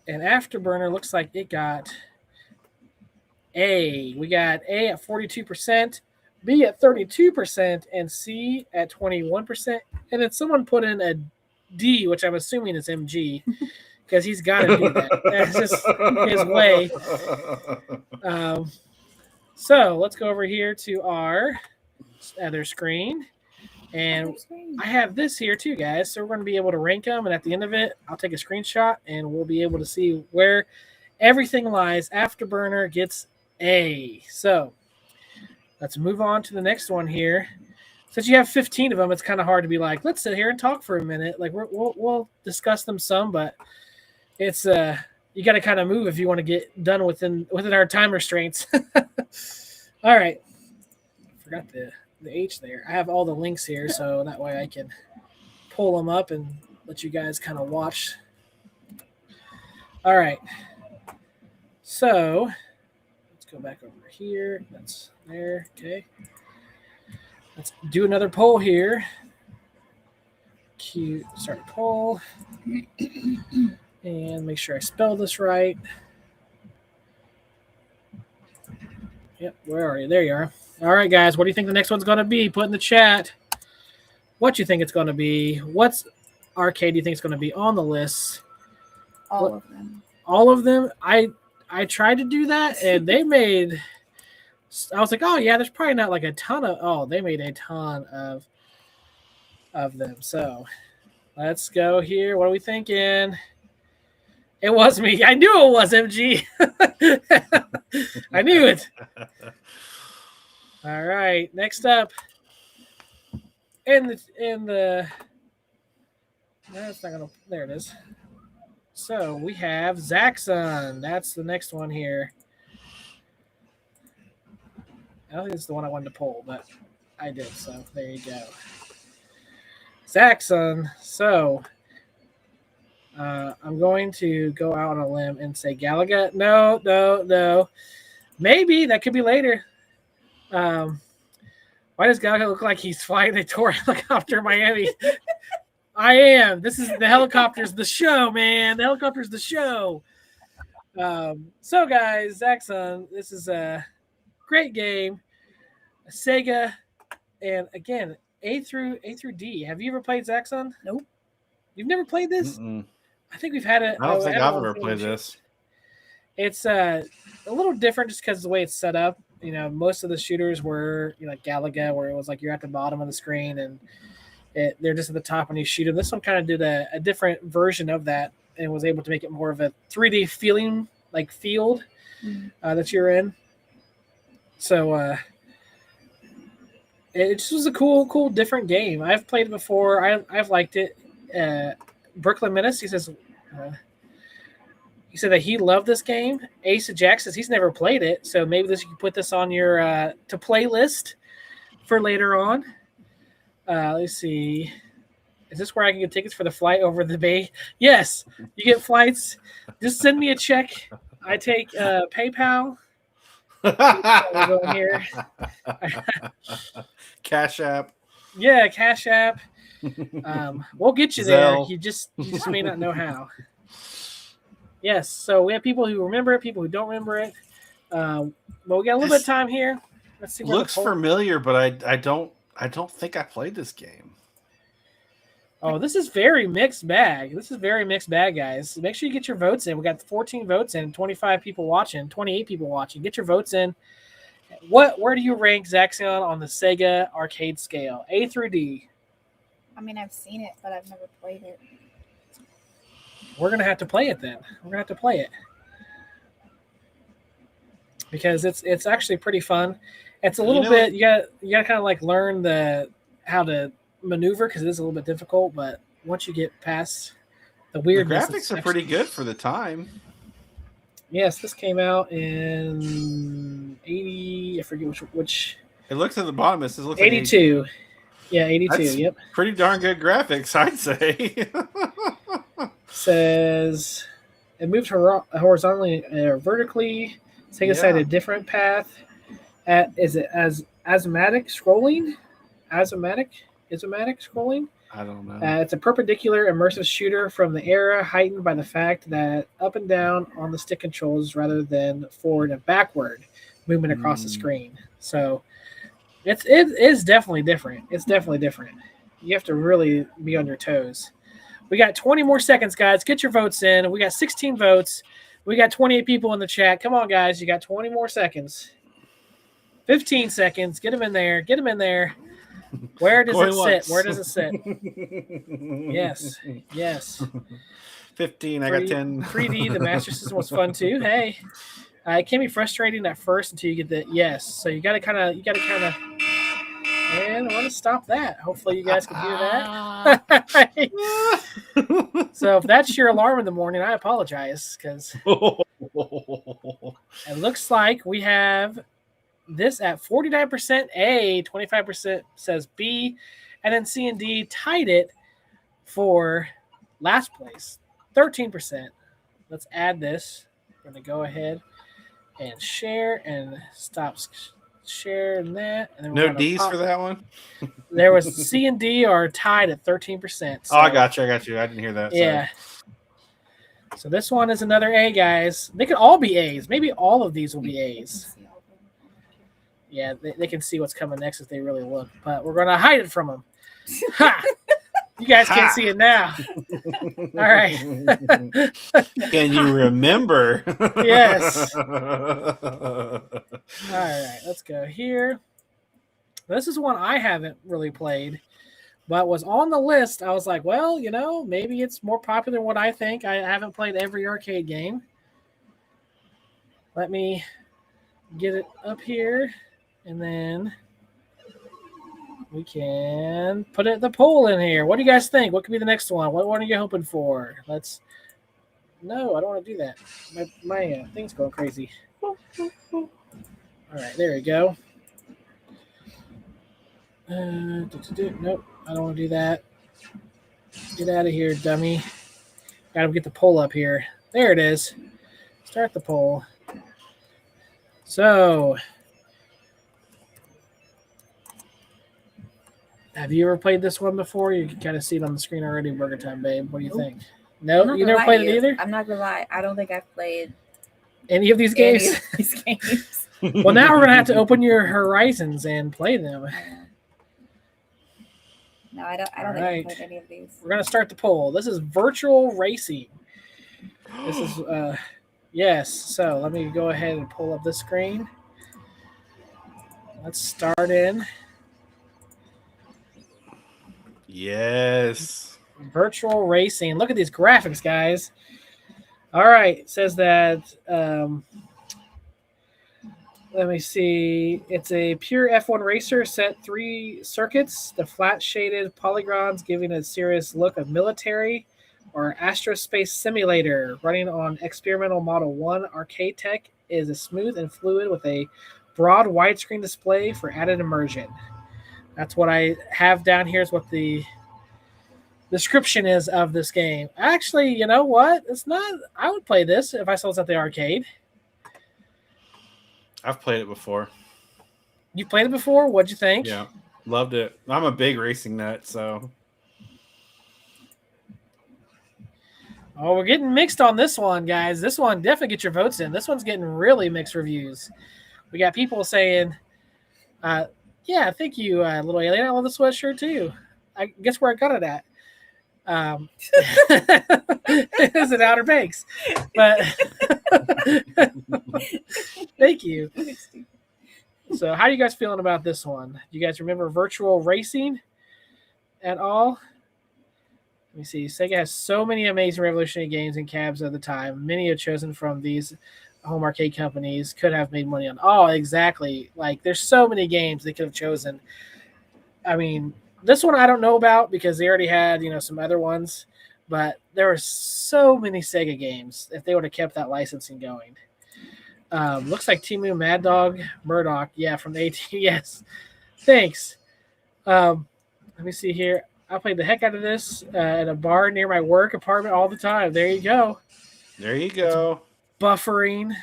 And Afterburner looks like it got A. We got A at 42%, B at 32%, and C at 21%. And then someone put in a D, which I'm assuming is MG, because he's got to do that. That's just his way. So let's go over here to our other screen. And I have this here too, guys. So we're going to be able to rank them. And at the end of it, I'll take a screenshot and we'll be able to see where everything lies. Afterburner gets A. So let's move on to the next one here. Since you have 15 of them, it's kind of hard to be like, let's sit here and talk for a minute. Like we'll discuss them some, but it's you got to kind of move if you want to get done within our time restraints. All right. Forgot the H there. I have all the links here, so that way I can pull them up and let you guys kind of watch. All right. So let's go back over here. That's there. Okay. Let's do another poll here. Start poll. And make sure I spell this right. Yep, where are you? There you are. All right, guys, what do you think the next one's going to be? Put in the chat what you think it's going to be. What's arcade do you think is going to be on the list? All of them. All of them? I tried to do that, and they made... I was like, oh, yeah, there's probably not like a ton of... Oh, they made a ton of them. So let's go here. What are we thinking? It was me. I knew it was MG. I knew it. All right. Next up, in the that's not gonna. There it is. So we have Zaxxon. That's the next one here. I don't think it's the one I wanted to pull, but I did. So there you go. Zaxxon. So I'm going to go out on a limb and say Galaga. No. Maybe that could be later. Why does Galaga look like he's flying a tour helicopter in Miami? I am. This is the helicopter's the show, man. The helicopter's the show. So guys, Zaxxon, this is a great game. Sega, and again, A through D. Have you ever played Zaxxon? Nope. You've never played this? Mm-mm. I think we've had it. I don't think I've ever played this. It's a little different just because of the way it's set up. You know, most of the shooters were like Galaga, where it was like you're at the bottom of the screen and they're just at the top when you shoot them. This one kind of did a different version of that and was able to make it more of a 3D feeling, like field that you're in. So it just was a cool, different game. I've played it before. I've liked it. Brooklyn Menace, he said that he loved this game. Ace of Jack says he's never played it, so maybe you can put this on your to play list for later on. Let's see. Is this where I can get tickets for the flight over the bay? Yes, you get flights. Just send me a check. I take PayPal. We're going here. Cash App. Yeah, Cash App. We'll get you Zelle. there. You just may not know how. Yes, so we have people who remember it, people who don't remember it. But we got a little bit of time here. Let's see. Looks familiar, but I don't think I played this game. Oh, this is very mixed bag. Guys. Make sure you get your votes in. We got 14 votes in, 28 people watching. Get your votes in. Where do you rank Zaxxon on the Sega arcade scale? A through D. I mean, I've seen it, but I've never played it. We're gonna have to play it then. Because it's actually pretty fun. It's a little bit you got kind of like learn how to maneuver because it is a little bit difficult. But once you get past the weirdness, the graphics are pretty good for the time. Yes, this came out in 80. I forget which. It looks at the bottom. It says it looks 82. Like 82. Yeah, 82. That's yep. Pretty darn good graphics, I'd say. Says it moved horizontally or vertically. Sega decided a different path. Is it as asthmatic scrolling? Asthmatic scrolling? I don't know. It's a perpendicular immersive shooter from the era, heightened by the fact that up and down on the stick controls rather than forward and backward movement across the screen. So it is definitely different. It's definitely different. You have to really be on your toes. We got 20 more seconds, guys. Get your votes in. We got 16 votes. We got 28 people in the chat. Come on, guys. You got 20 more seconds. 15 seconds. Get them in there. Where does it sit? Yes. 15. I got 10. 3D, the Master System was fun too. Hey, it can be frustrating at first until you get the yes. So you got to kind of. And I want to stop that. Hopefully you guys can hear that. So if that's your alarm in the morning, I apologize because it looks like we have this at 49% A, 25% says B, and then C and D tied it for last place, 13%. Let's add this. We're going to go ahead and share and stop sharing that. And then no D's for that one? There was C and D are tied at 13%. So, oh, I got you. I didn't hear that. Yeah. Sorry. So this one is another A, guys. They could all be A's. Maybe all of these will be A's. Yeah, they can see what's coming next if they really look. But we're going to hide it from them. Ha! You guys can't see it now. All right. Can you remember? Yes. All right, let's go here. This is one I haven't really played, but was on the list. I was like, well, maybe it's more popular than what I think. I haven't played every arcade game. Let me get it up here, and then we can put the poll in here. What do you guys think? What could be the next one? What one are you hoping for? No, I don't want to do that. My thing's going crazy. All right, there we go. Nope, I don't want to do that. Get out of here, dummy. Gotta get the poll up here. There it is. Start the poll. So, have you ever played this one before? You can kind of see it on the screen already, Burgertimebabe. What do you think? No, you never played it either? I'm not gonna lie. I don't think I've played any of these any games? of these games. Well, now we're going to have to open your horizons and play them. No, I don't think I've played any of these. We're going to start the poll. This is virtual racing. This is, yes. So let me go ahead and pull up this screen. Let's start in. Yes. Virtual racing. Look at these graphics, guys. All right. It says that, let me see. It's a pure F1 racer, set 3 circuits. The flat shaded polygons giving a serious look of military or astrospace simulator. Running on experimental Model 1 arcade tech is a smooth and fluid with a broad widescreen display for added immersion. That's what I have down here is what the description is of this game. Actually, you know what? It's not. I would play this if I saw this at the arcade. I've played it before. You played it before? What'd you think? Yeah, loved it. I'm a big racing nut, so. Oh, we're getting mixed on this one, guys. This one, definitely get your votes in. This one's getting really mixed reviews. We got people saying, yeah, thank you, little alien. I love the sweatshirt, too. I guess where I got it at. It's in Outer Banks. But thank you. So how are you guys feeling about this one? Do you guys remember virtual racing at all? Let me see. Sega has so many amazing revolutionary games and cabs of the time. Many are chosen from these home arcade companies. Could have made money on. Oh, exactly. Like there's so many games they could have chosen. I mean, this one I don't know about because they already had, some other ones, but there were so many Sega games if they would have kept that licensing going. Looks like Timu, Mad Dog, Murdoch. Yeah, from the 18. Yes. Thanks. Let me see here. I played the heck out of this at a bar near my work apartment all the time. There you go. There you go. It's buffering.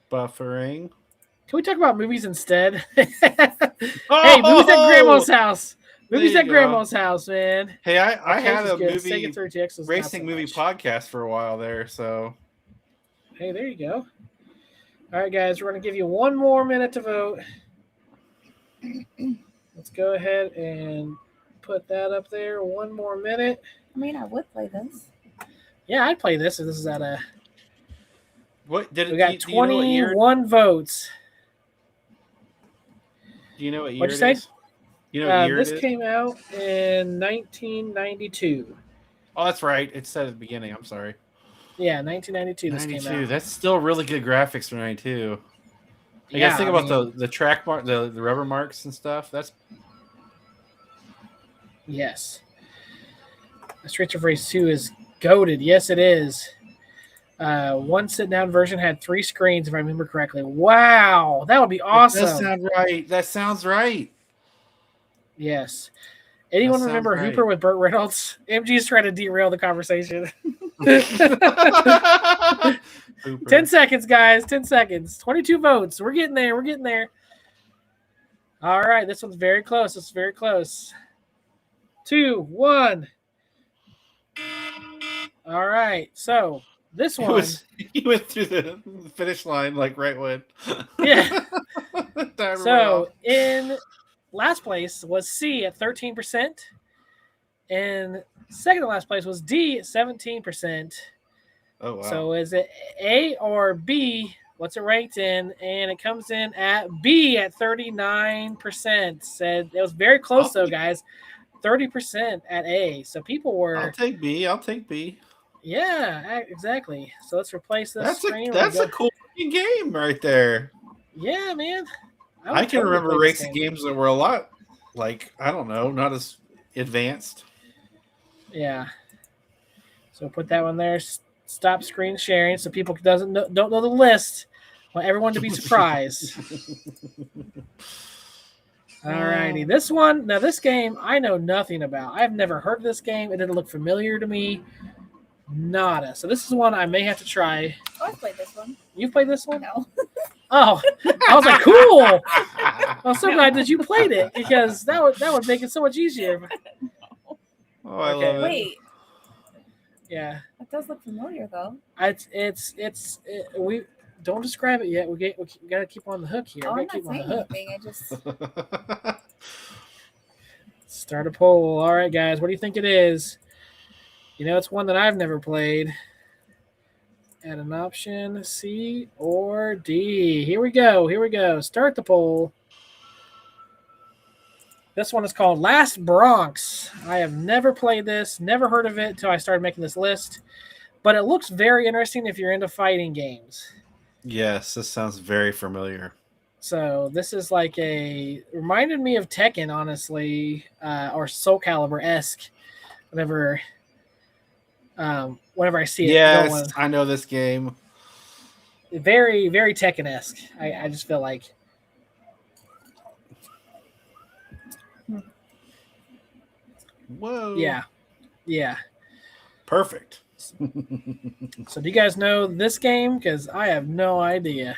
Can we talk about movies instead? Hey, movies at Grandma's house. Movies at Grandma's house, man. Hey, I had a movie racing movie podcast for a while there, so. Hey, there you go. All right, guys, we're going to give you one more minute to vote. Let's go ahead and put that up there. One more minute. I mean, I would play this. Yeah, I'd play this if this is at a. What did we got 21 votes. Do you know what year What'd you say? You know what year this came out in 1992. Oh, that's right. It said at the beginning. I'm sorry. Yeah, 1992. This came out. That's still really good graphics for 92. I guess think about the track mark, the rubber marks and stuff. That's yes. Streets of Rage 2 is goated. Yes, it is. One sit-down version had 3 screens, if I remember correctly. Wow, that would be awesome. That sounds right. Yes. Anyone remember right. Hooper with Burt Reynolds? MG's trying to derail the conversation. 10 seconds, guys. 10 seconds. 22 votes. We're getting there. All right. This one's very close. 2, 1. All right. So this one. He went through the finish line like right when. Yeah. So in last place was C at 13%. And second to last place was D at 17%. Oh, wow. So is it A or B? What's it ranked in? And it comes in at B at 39%. Said it was very close though, guys. 30% at A. So people were. I'll take B. Yeah, exactly. So let's replace this screen. That's a cool game right there. Yeah, man. I can remember racing games that were a lot like, I don't know, not as advanced. Yeah. So put that one there. Stop screen sharing so people don't know the list. I want everyone to be surprised. Alrighty, this one. Now, this game I know nothing about. I've never heard of this game. It didn't look familiar to me. Nada. So this is one I may have to try. Oh, I've played this one. You've played this one? No. Oh, I was like, cool. I'm so glad that you played it because that would make it so much easier. Oh, I Okay. love it. Wait, Yeah, that does look familiar though. we don't describe it yet. We gotta keep on the hook here. Oh, We I'm gotta not keep on saying the hook. anything. I just Start a poll. All right, guys, what do you think it is? You know, it's one that I've never played. Add an option, C or D. Here we go. Start the poll. This one is called Last Bronx. I have never played this, never heard of it until I started making this list. But it looks very interesting if you're into fighting games. Yes, this sounds very familiar. So this is like reminded me of Tekken, honestly, or Soul Calibur-esque. Whenever I see it. Yes, I know this game. Very, very Tekken-esque. I just feel like. Whoa. Yeah. Perfect. So do you guys know this game? Because I have no idea.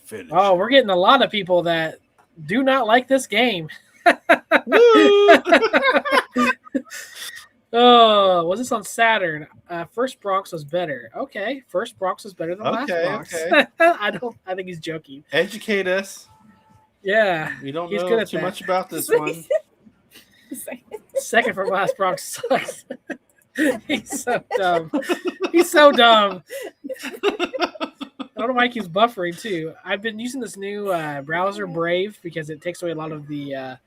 Finish. Oh, we're getting a lot of people that do not like this game. Woo! Oh, was this on Saturn? First Bronx was better. Okay, First Bronx was better than Last Bronx. Okay. I think he's joking. Educate us. Yeah, We don't he's know good at too that. much about this one. Second from Last Bronx sucks. He's so dumb. He's so dumb. I don't know why he keeps buffering too. I've been using this new browser Brave because it takes away a lot of the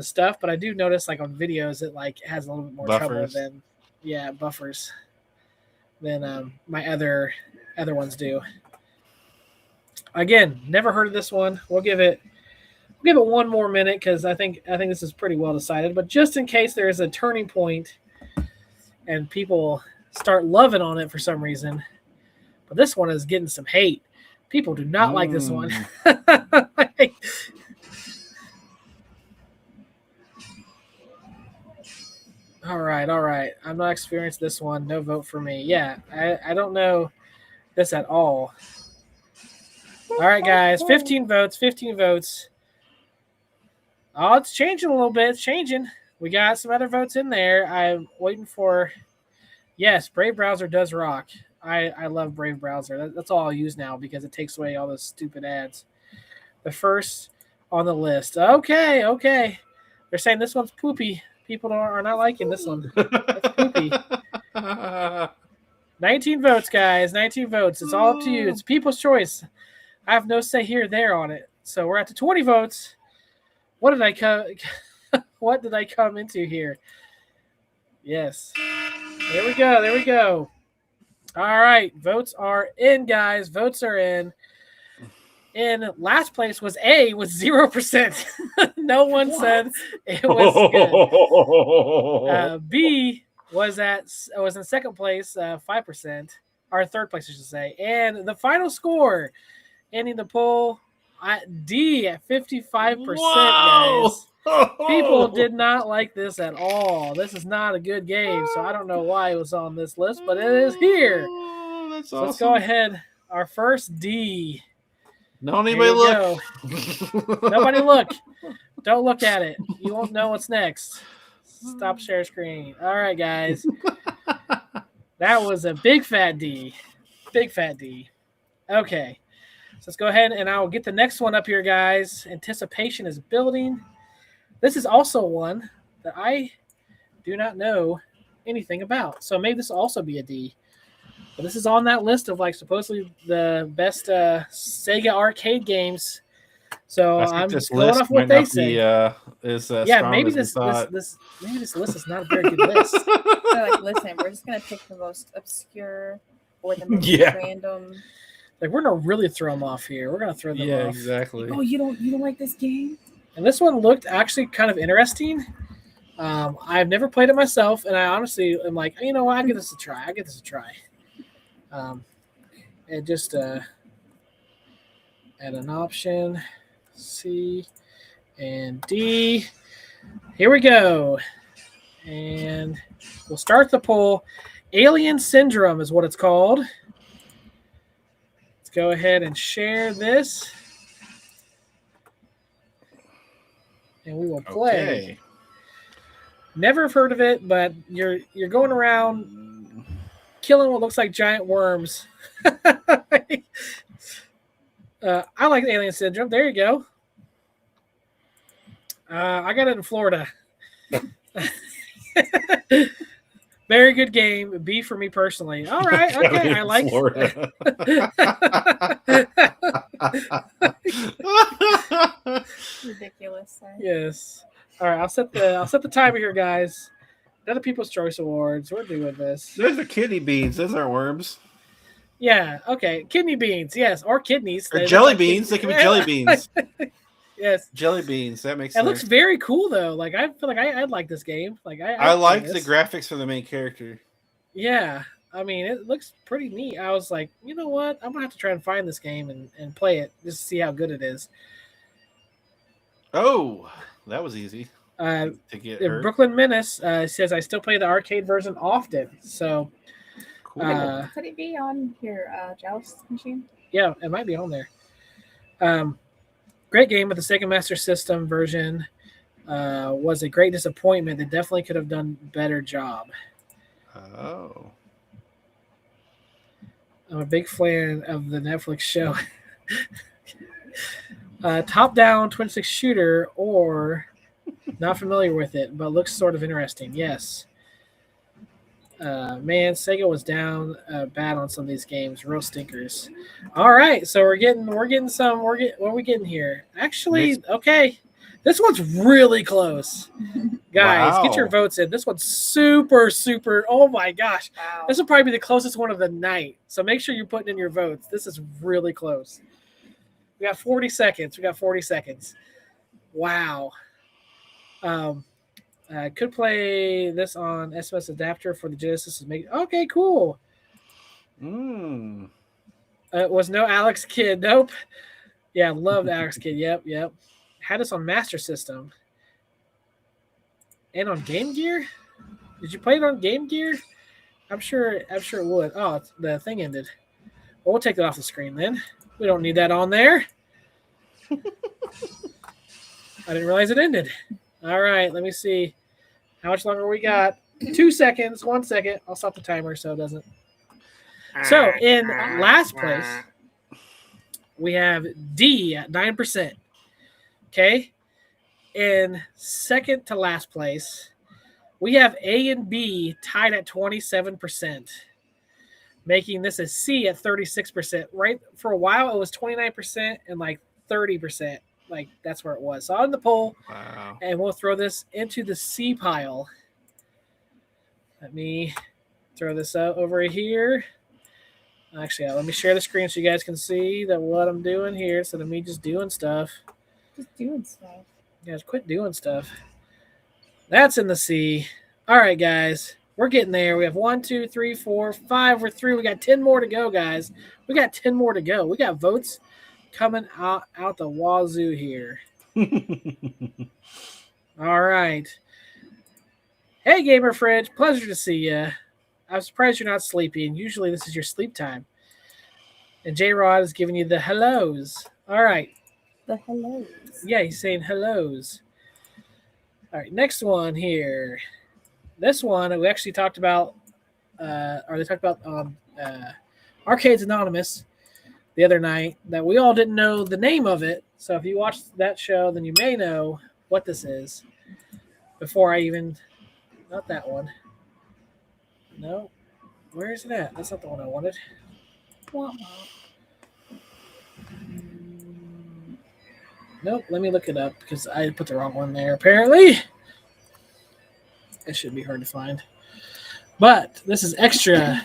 stuff, but I do notice like on videos it like has a little bit more trouble than buffers than my other ones do. Again, never heard of this one. We'll give it one more minute because I think this is pretty well decided. But just in case there is a turning point and people start loving on it for some reason, but this one is getting some hate. People do not like this one. All right. I'm not experienced this one. No vote for me. Yeah, I don't know this at all. All right, guys. 15 votes. Oh, it's changing a little bit. It's changing. We got some other votes in there. I'm waiting for... Yes, Brave Browser does rock. I love Brave Browser. That's all I'll use now because it takes away all those stupid ads. The first on the list. Okay. They're saying this one's poopy. People are not liking this one. It's poopy. 19 votes, guys. 19 votes. It's all up to you. It's people's choice. I have no say here or there on it. So we're at the 20 votes. What did I come into here? Yes. There we go. All right. Votes are in, guys. Votes are in. In last place was A with 0%. No one said it was good. B was in second place, 5%, or third place, I should say. And the final score, ending the poll, D at 55%, guys. People did not like this at all. This is not a good game, so I don't know why it was on this list, but it is here. That's so awesome. Let's go ahead. Our first D. Don't anybody look. Nobody look. Don't look at it. You won't know what's next. Stop share screen. All right, guys. That was a big fat D. Big fat D. Okay. So let's go ahead and I will get the next one up here, guys. Anticipation is building. This is also one that I do not know anything about. So maybe this will also be a D. But this is on that list of like supposedly the best Sega arcade games. So I'm just going off what they say. Maybe this list is not a very good list. They're like, listen, we're just gonna pick the most obscure or the most random. Like we're gonna really throw them off here. We're gonna throw them off. Yeah, exactly. Like, oh, you don't like this game? And this one looked actually kind of interesting. I've never played it myself, and I honestly am like, you know what, I give this a try. And just add an option, C, And D. Here we go. And we'll start the poll. Alien Syndrome is what it's called. Let's go ahead and share this. And we will play. Okay. Never have heard of it, but you're going around killing what looks like giant worms. I like Alien Syndrome. There you go. I got it in Florida. Very good game. B for me personally. All right. Okay. I like Florida. Ridiculous. Sorry. Yes. All right. I'll set the timer here, guys. Another People's Choice Awards. We're doing this. Those are kidney beans. Those aren't worms. Yeah. Okay. Kidney beans. Yes. Or kidneys. Or jelly beans. They can be jelly beans. Yes. Jelly beans. That makes It sense. looks very cool though. Like I feel like I'd like this game. Like I like the this. graphics for the main character. Yeah. I mean, it looks pretty neat. I was like, you know what? I'm gonna have to try and find this game and play it just to see how good it is. Oh, that was easy To get hurt. Brooklyn Menace says I still play the arcade version often. So Cool. Could it be on your Joust machine? yeah, it might be on there. Great game, but the Sega Master System version was a great disappointment. They definitely could have done a better job. Oh. I'm a big fan of the Netflix show. Top-down twin-stick shooter, or not familiar with it, but looks sort of interesting. Yes. Man, Sega was down bad on some of these games. Real stinkers. All right, so we're getting some. What are we getting here? Actually, okay, this one's really close. Guys, get your Wow. votes in. This one's super. Oh my gosh, Wow. this will probably be the closest one of the night. So make sure you're putting in your votes. This is really close. We got 40 seconds. Wow. Could play this on SMS adapter for the Genesis. Okay, cool. Was no Alex Kidd. Nope. Yeah, loved Alex Kidd. Yep. Had this on Master System. And on Game Gear? Did you play it on Game Gear? I'm sure it would. Oh, the thing ended. Well, we'll take that off the screen then. We don't need that on there. I didn't realize it ended. All right, let me see. How much longer we got? 2 seconds. 1 second. I'll stop the timer so it doesn't. So in last place, we have D at 9%. Okay. In second to last place, we have A and B tied at 27%, making this a C at 36%. Right for a while, it was 29% and like 30%. Like that's where it was. So on the poll, Wow. and we'll throw this into the C pile. Let me throw this out over here. Actually, let me share the screen so you guys can see that what I'm doing here instead of me just doing stuff. Just doing stuff. You guys quit doing stuff. That's in the C. All right, guys. We're getting there. We have 1, 2, 3, 4, 5. We're through. We got 10 more to go, guys. We got 10 more to go. We got votes coming out the wazoo here. All right. Hey, Gamer Fridge. Pleasure to see you. I'm surprised you're not sleeping. Usually this is your sleep time. And J-Rod is giving you the hellos. All right. The hellos. Yeah, he's saying hellos. All right, next one here. This one we actually talked about, Arcades Anonymous the other night that we all didn't know the name of it. So if you watched that show, then you may know what this is. Before I even, not that one. No, where is it at? That's not the one I wanted. Wah, wah. Nope, let me look it up because I put the wrong one there, apparently. It should be hard to find. But this is extra.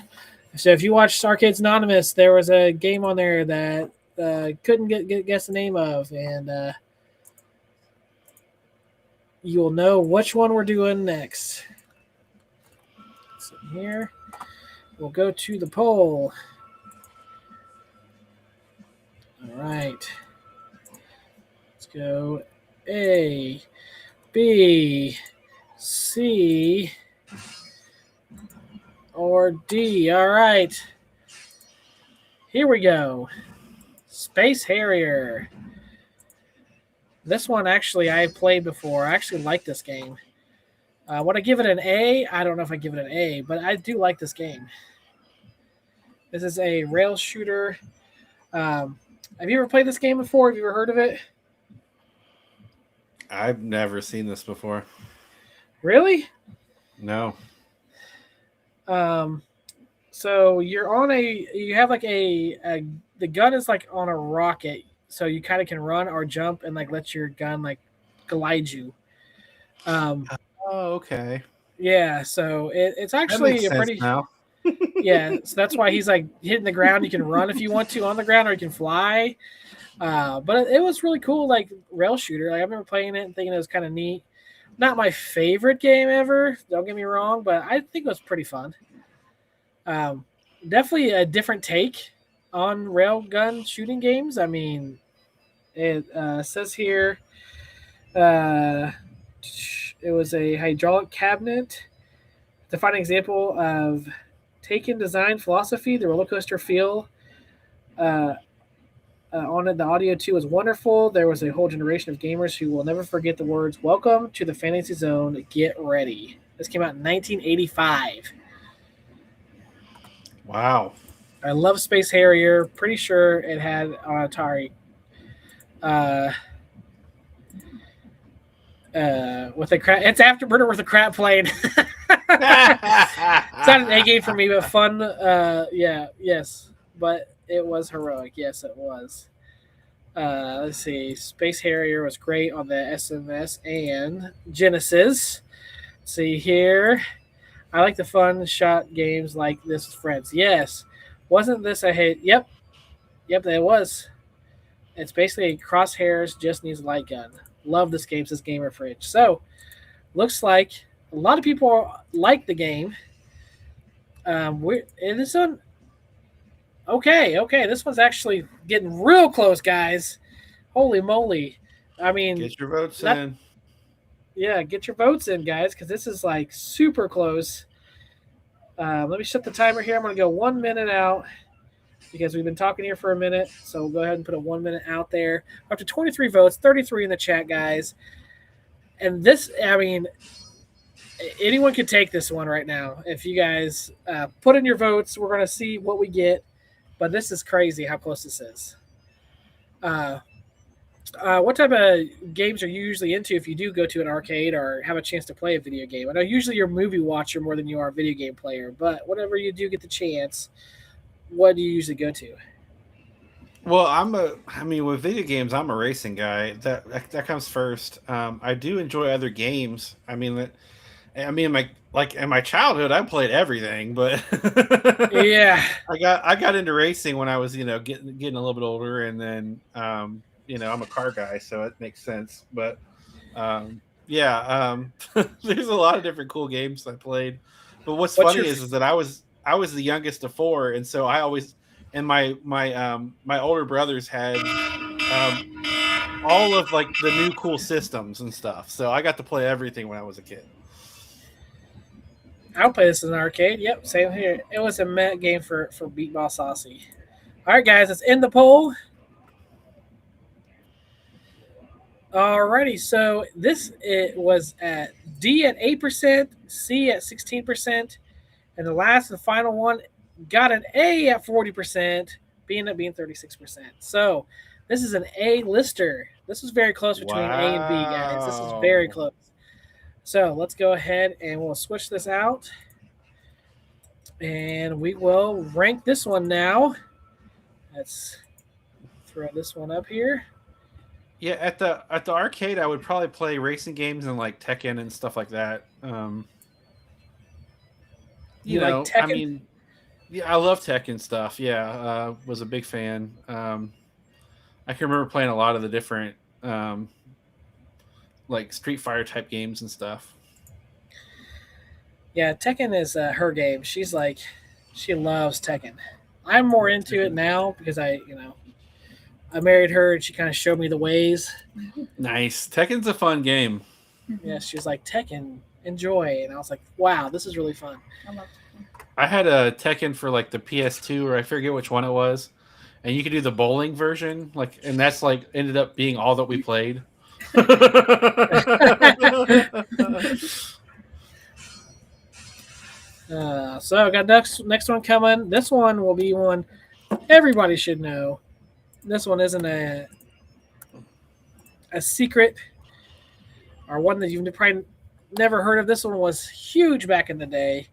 So if you watched Arcades Anonymous, there was a game on there that couldn't guess the name of, and you will know which one we're doing next. So here, we'll go to the poll. All right. Let's go A, B, C, or D. All right. Here we go. Space Harrier. This one actually I played before. I actually like this game. Would I give it an A? I don't know if I give it an A, but I do like this game. This is a rail shooter. Have you ever played this game before? Have you ever heard of it? I've never seen this before. Really? No. So you have like the gun is like on a rocket, so you kind of can run or jump and like let your gun like glide you. Oh, okay. Yeah, so it's That actually makes a sense pretty now. yeah. So that's why he's like hitting the ground. You can run if you want to on the ground, or you can fly. But it was really cool, like rail shooter. Like I remember playing it and thinking it was kind of neat. Not my favorite game ever. Don't get me wrong, but I think it was pretty fun. Definitely a different take on railgun shooting games. I mean, it says here it was a hydraulic cabinet. Defining example of taken design philosophy, the roller coaster feel. On it, the audio too was wonderful. There was a whole generation of gamers who will never forget the words "Welcome to the Fantasy Zone. Get ready." This came out in 1985. Wow. I love Space Harrier. Pretty sure it had on Atari. With a crap, it's Afterburner with a crap plane. It's not an A game for me, but fun. Yes, but it was heroic. Yes, it was. Let's see. Space Harrier was great on the SMS and Genesis. Let's see here. I like the fun shot games like this with friends. Yes. Wasn't this a hit? Yep, it was. It's basically crosshairs, just needs a light gun. Love this game, says Gamer Fridge. So, looks like a lot of people like the game. This one, okay, this one's actually getting real close, guys. Holy moly! I mean, Get your votes in. Yeah, get your votes in, guys, because this is like super close. Let me set the timer here. I'm going to go 1 minute out because we've been talking here for a minute. So we'll go ahead and put a 1 minute out there. Up to 23 votes, 33 in the chat, guys. And this, I mean, anyone could take this one right now. If you guys put in your votes, we're going to see what we get. But this is crazy how close this is. What type of games are you usually into if you do go to an arcade or have a chance to play a video game? I know usually you're a movie watcher more than you are a video game player, but whenever you do get the chance, what do you usually go to? Well, with video games, I'm a racing guy. That comes first. I do enjoy other games. In my childhood, I played everything, but Yeah, I got into racing when I was, getting a little bit older, and then, I'm a car guy, so it makes sense. But, there's a lot of different cool games I played. But what's funny is that I was the youngest of four, and so I always, and my older brothers had all of like the new cool systems and stuff. So I got to play everything when I was a kid. I'll play this in an arcade. Yep, same here. It was a Met game for Beat Boss Saucy. All right, guys, let's end the poll. Alrighty, so it was at D at 8%, C at 16%, and the last and final one got an A at 40%, being 36%. So this is an A lister. This is very close between A and B, guys. This is very close. So let's go ahead and we'll switch this out, and we will rank this one now. Let's throw this one up here. Yeah, at the arcade, I would probably play racing games and like Tekken and stuff like that. You like Tekken? Yeah, I love Tekken stuff. Yeah, was a big fan. I can remember playing a lot of the different like Street Fighter type games and stuff. Yeah, Tekken is her game. She loves Tekken. I'm more into it now because I married her, and she kind of showed me the ways. Nice. Tekken's a fun game. Yeah, she was like, Tekken, enjoy. And I was like, wow, this is really fun. I love I had a Tekken for like the PS2, or I forget which one it was, and you could do the bowling version, like, and that's like ended up being all that we played. So I got next one coming. This one will be one everybody should know. This one isn't a secret or one that you've probably never heard of. This one was huge back in the day.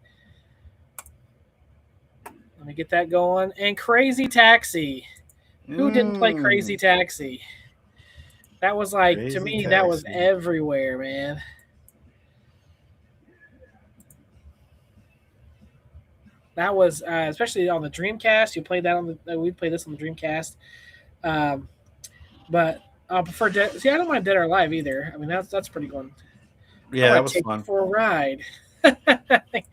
Let me get that going. And Crazy Taxi. Who didn't play Crazy Taxi? That was like, Crazy to me, Taxi. that was everywhere, man. That was especially on the Dreamcast. You played that on the. We played this on the Dreamcast. But I prefer Dead. See, I don't mind Dead or Alive either. I mean, that's pretty good. Yeah, that was take fun. You for a ride. I don't think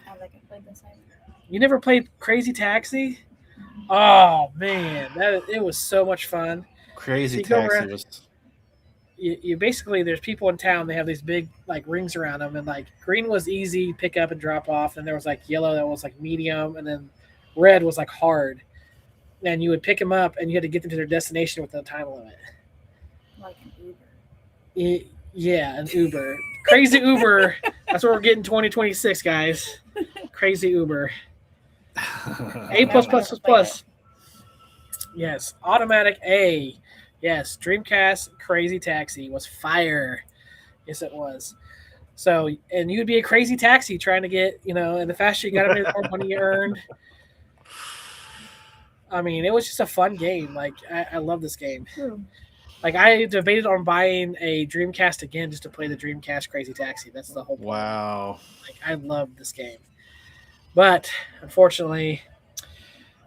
I played this either. You never played Crazy Taxi? Oh man, it was so much fun. Crazy You go Taxi around- was. You basically, there's people in town. They have these big like rings around them, and like green was easy pick up and drop off, and there was like yellow that was like medium, and then red was like hard. And you would pick them up, and you had to get them to their destination within a time limit. Like an Uber. Yeah, an Uber. Crazy Uber. That's what we're getting 2026, guys. Crazy Uber. A plus plus plus plus. Yes, automatic A. Yes, Dreamcast Crazy Taxi was fire. Yes, it was. So, and you'd be a crazy taxi trying to get, and the faster you got them, the more money you earned. I mean, it was just a fun game. Like, I love this game. Like, I debated on buying a Dreamcast again just to play the Dreamcast Crazy Taxi. That's the whole point. Wow. Like, I love this game. But, unfortunately,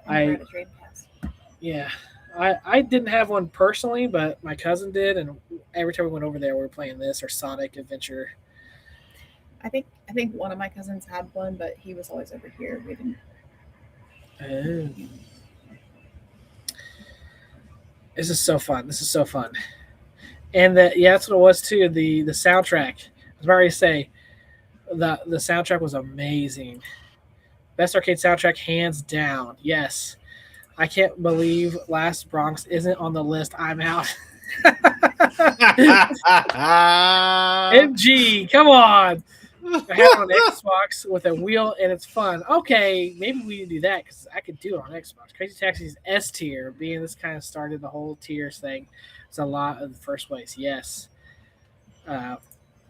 I didn't have one personally, but my cousin did, and every time we went over there, we were playing this or Sonic Adventure. I think one of my cousins had one, but he was always over here. We didn't. Oh. This is so fun. And that's what it was too. The soundtrack. I was about to say the soundtrack was amazing. Best arcade soundtrack hands down. Yes. I can't believe Last Bronx isn't on the list. I'm out. MG, come on. I have it on Xbox with a wheel and it's fun. Okay, maybe we can do that because I could do it on Xbox. Crazy Taxi's S tier, being this kind of started the whole tiers thing. It's a lot of the first place. Yes.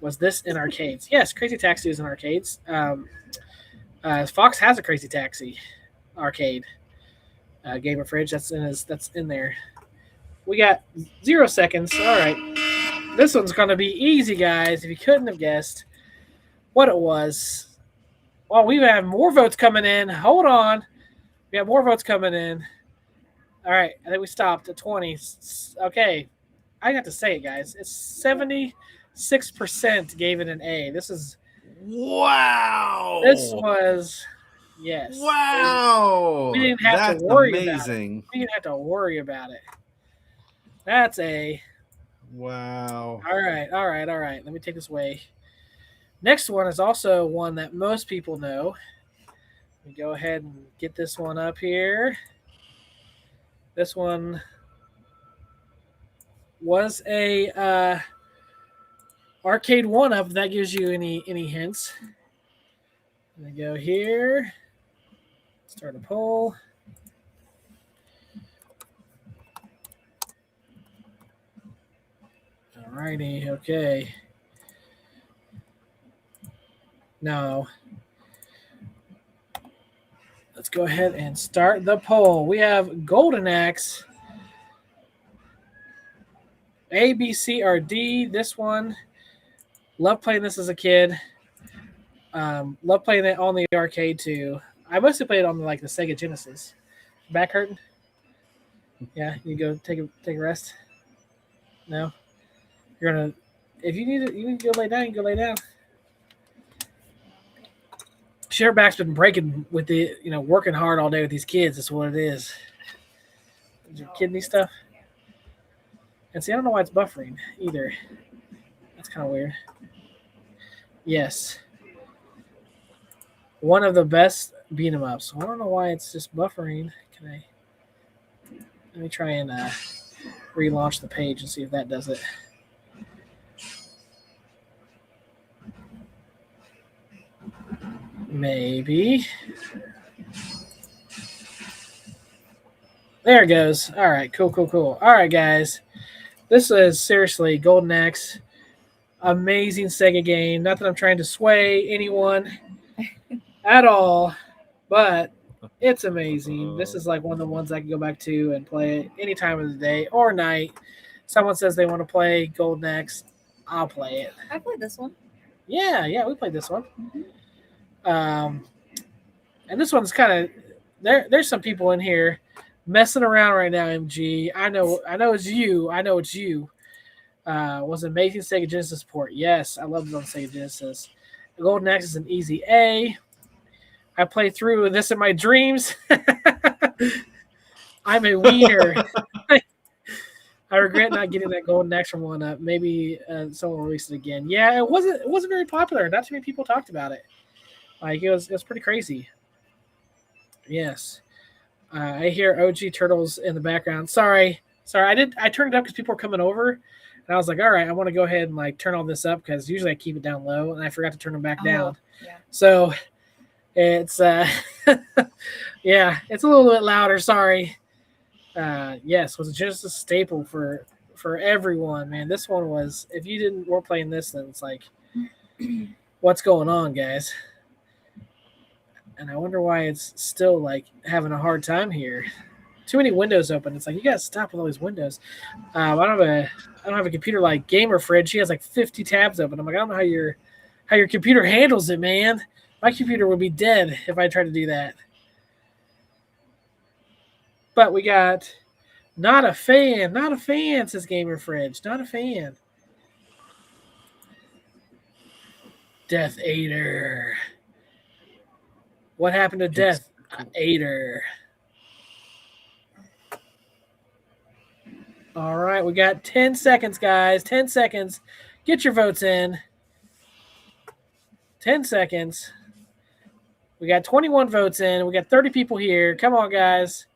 Was this in arcades? Yes, Crazy Taxi is in arcades. Fox has a Crazy Taxi arcade. Gamer Fridge, that's in there. We got 0 seconds. All right. This one's going to be easy, guys. If you couldn't have guessed what it was. Well, we have more votes coming in. Hold on. We have more votes coming in. All right. I think we stopped at 20. Okay. I got to say it, guys. It's 76% gave it an A. This is... Wow. This was... Yes. Wow. We didn't have That's to worry about amazing. it. We didn't have to worry about it. That's a... Wow. All right. Let me take this away. Next one is also one that most people know. Let me go ahead and get this one up here. This one was a arcade one-up. If that gives you any hints. Let me go here. Start a poll. Alrighty, okay. Now, let's go ahead and start the poll. We have Golden Axe, A, B, C, or D. This one, love playing this as a kid. Love playing it on the arcade too. I mostly played it on like the Sega Genesis. Back hurting? Yeah, you go take a rest. No, you're gonna. If you need to go lay down. You can go lay down. Your back's been breaking with the working hard all day with these kids. That's what it is. Your kidney stuff. Yeah. And see, I don't know why it's buffering either. That's kind of weird. Yes. One of the best beat 'em ups. I don't know why it's just buffering. Let me try and relaunch the page and see if that does it. Maybe. There it goes. All right, cool. All right, guys. This is seriously Golden Axe. Amazing Sega game. Not that I'm trying to sway anyone at all, but it's amazing. This is like one of the ones I can go back to and play any time of the day or night. Someone says they want to play Golden Axe, I'll play it. I played this one. Yeah, we played this one. And this one's kind of there's some people in here messing around right now, MG. I know it's you. Was amazing Sega Genesis port. Yes, I loved it on Sega Genesis. The Golden Axe is an easy A. I played through this in my dreams. I'm a wiener. I regret not getting that Golden Axe from 1UP. Maybe someone will release it again. Yeah, it wasn't very popular. Not too many people talked about it. Like it was pretty crazy. Yes. I hear OG Turtles in the background. Sorry. I turned it up because people were coming over, and I was like, all right, I want to go ahead and like turn all this up because usually I keep it down low, and I forgot to turn them back down. Yeah. So it's yeah, it's a little bit louder. Sorry. Yes, was a Genesis staple for everyone, man. This one was. If you weren't playing this, then it's like, what's going on, guys? And I wonder why it's still like having a hard time here. Too many windows open. It's like you gotta stop with all these windows. I don't have a computer like Gamer Fridge. She has like 50 tabs open. I'm like, I don't know how your computer handles it, man. My computer would be dead if I tried to do that. But we got not a fan, says Gamer Fridge. Not a fan. Death Aider. What happened to Death Aider? All right, we got 10 seconds, guys. 10 seconds. Get your votes in. 10 seconds. We got 21 votes in. We got 30 people here. Come on, guys.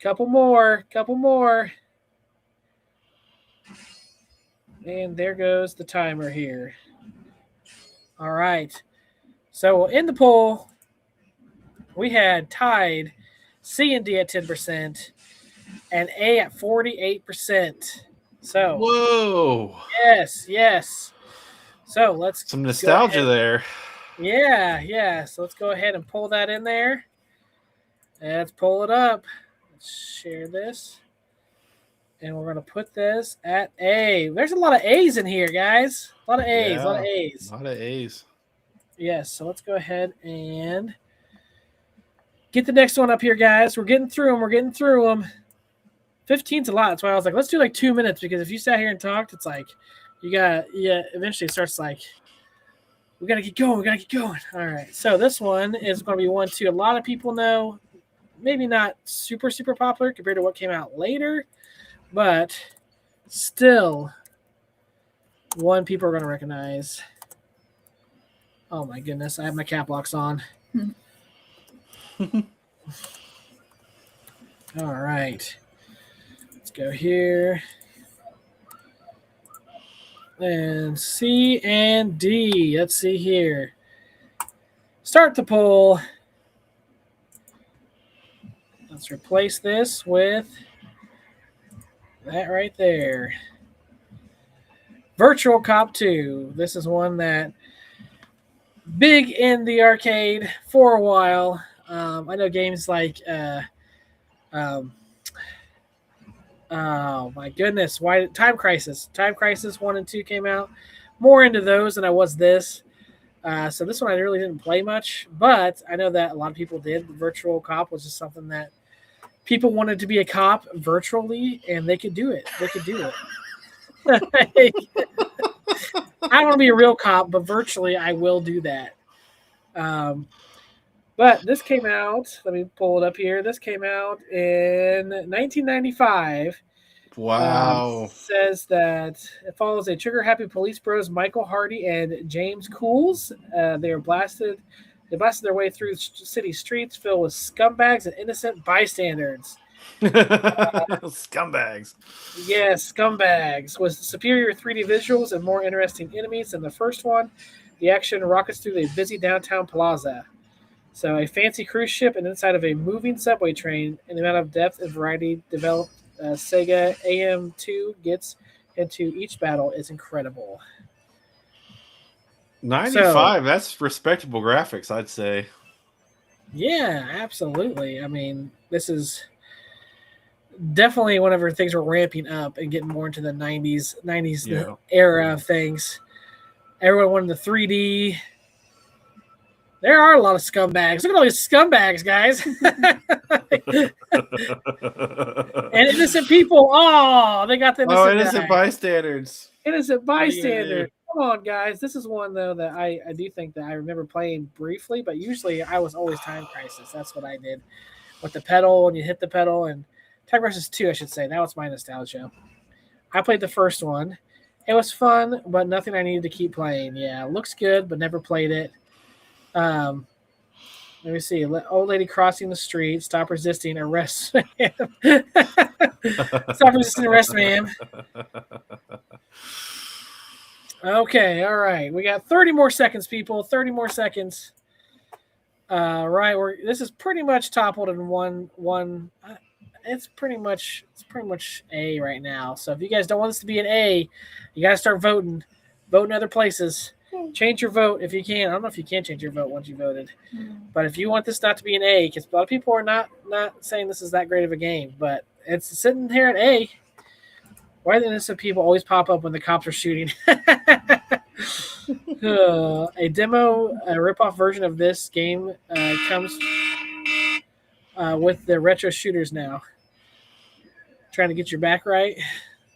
Couple more. And there goes the timer here. All right. So in the poll, we had tied C and D at 10% and A at 48%. So whoa. Yes. So let's some nostalgia there. Yeah. So let's go ahead and pull that in there. Let's pull it up. Let's share this. And we're going to put this at A. There's a lot of A's in here, guys. A lot of A's. A lot of A's. Yes, so let's go ahead and get the next one up here, guys. We're getting through them. 15's a lot. That's why I was like, let's do like 2 minutes, because if you sat here and talked, it's like eventually it starts like, we got to get going. All right, so this one is going to be one too. A lot of people know, maybe not super, super popular compared to what came out later, but still one people are going to recognize. Oh my goodness, I have my cap locks on. All right. Let's go here. And C and D. Let's see here. Start the poll. Let's replace this with that right there. Virtual Cop 2. This is one that big in the arcade for a while. I know games like oh my goodness, why Time Crisis 1 and 2 came out. More into those than I was this. So this one I really didn't play much, but I know that a lot of people did. Virtual Cop was just something that people wanted to be a cop virtually, and they could do it. I don't want to be a real cop, but virtually I will do that. But this came out, let me pull it up here. This came out in 1995. Wow. Says that it follows a trigger-happy police bros, Michael Hardy and James Cools. They blasted their way through city streets filled with scumbags and innocent bystanders. Scumbags. Yes, scumbags. With superior 3D visuals and more interesting enemies than the first one, the action rockets through a busy downtown plaza. So, a fancy cruise ship and inside of a moving subway train, and the amount of depth and variety developed Sega AM2 gets into each battle is incredible. 95, that's respectable graphics, I'd say. Yeah, absolutely. I mean, this is definitely whenever things were ramping up and getting more into the 90s era of things. Everyone wanted the 3D. There are a lot of scumbags. Look at all these scumbags, guys. And innocent people. Oh, they got the innocent bystanders. Innocent bystanders. Come on, guys. This is one, though, that I do think that I remember playing briefly, but usually I was always Time Crisis. That's what I did. With the pedal, and you hit the pedal, and Time Crisis 2, I should say. That was my nostalgia. I played the first one. It was fun, but nothing I needed to keep playing. Yeah, it looks good, but never played it. Let me see. Old lady crossing the street. Stop resisting. Arrest. Stop resisting. Arrest, ma'am. Okay. All right. We got 30 more seconds, people. 30 more seconds. Right. This is pretty much toppled in one. It's pretty much A right now. So if you guys don't want this to be an A, you got to start voting. Vote in other places. Change your vote if you can. I don't know if you can change your vote once you voted, but if you want this not to be an A, because a lot of people are not saying this is that great of a game, but it's sitting here at A. Why do innocent people always pop up when the cops are shooting? A demo, a ripoff version of this game comes with the retro shooters now. Trying to get your back right.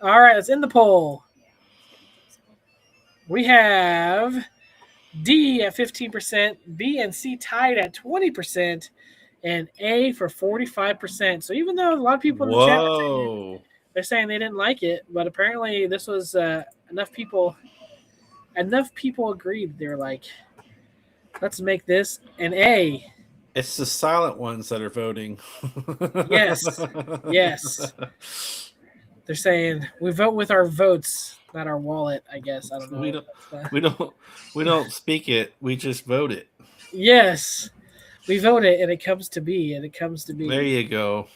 All right, let's end the poll. We have D at 15%, B and C tied at 20%, and A for 45%. So even though a lot of people in the chat they're saying they didn't like it, but apparently this was enough people agreed. They're like, let's make this an A. It's the silent ones that are voting. Yes. They're saying we vote with our votes, not our wallet, I guess. I don't know. We don't speak it. We just vote it. Yes. We vote it and it comes to be. There you go.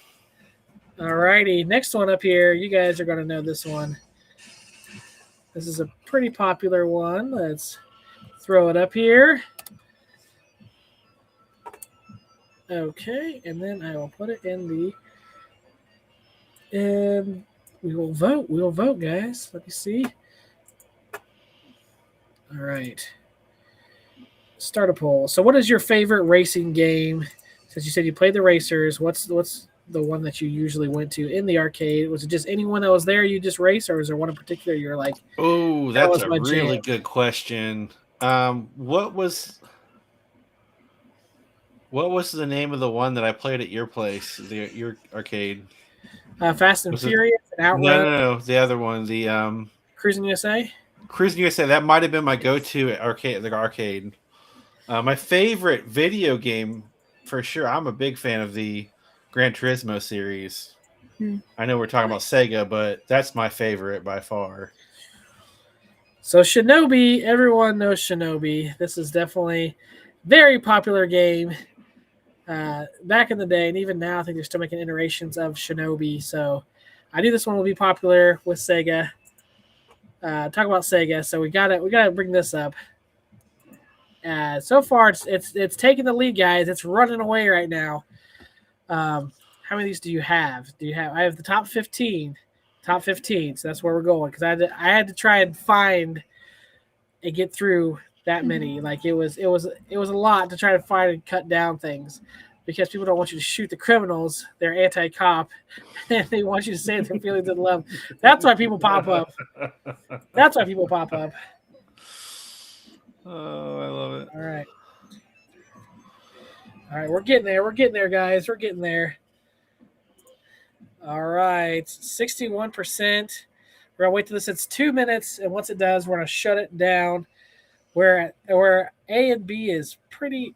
All righty. Next one up here. You guys are going to know this one. This is a pretty popular one. Let's throw it up here. Okay, and then I will put it in the and we will vote. We will vote, guys. Let me see. All right. Start a poll. So what is your favorite racing game? Since you said you played the racers, what's the one that you usually went to in the arcade? Was it just anyone that was there you just race, or was there one in particular you're like, oh, that's a really good question. What was the name of the one that I played at your place, your arcade? Fast and Furious and Outrun. No, the other one, the Cruising USA. Cruising USA. That might have been my go-to arcade. The arcade. My favorite video game, for sure. I'm a big fan of the Gran Turismo series. I know we're talking about Sega, but that's my favorite by far. So Shinobi, everyone knows Shinobi. This is definitely a very popular game. Back in the day, and even now, I think they're still making iterations of Shinobi. So I knew this one would be popular with Sega. Talk about Sega. So we gotta bring this up. So far, it's taking the lead, guys. It's running away right now. How many of these do you have? I have the top 15. Top 15. So that's where we're going, because I had to try and find and get through that many. Like it was a lot to try to find and cut down things, because people don't want you to shoot the criminals. They're anti-cop, and they want you to say their feelings of love. That's why people pop up. Oh, I love it. All right, we're getting there. We're getting there, guys. We're getting there. All right, 61%. We're gonna wait till this hits 2 minutes, and once it does, we're gonna shut it down. Where A and B is pretty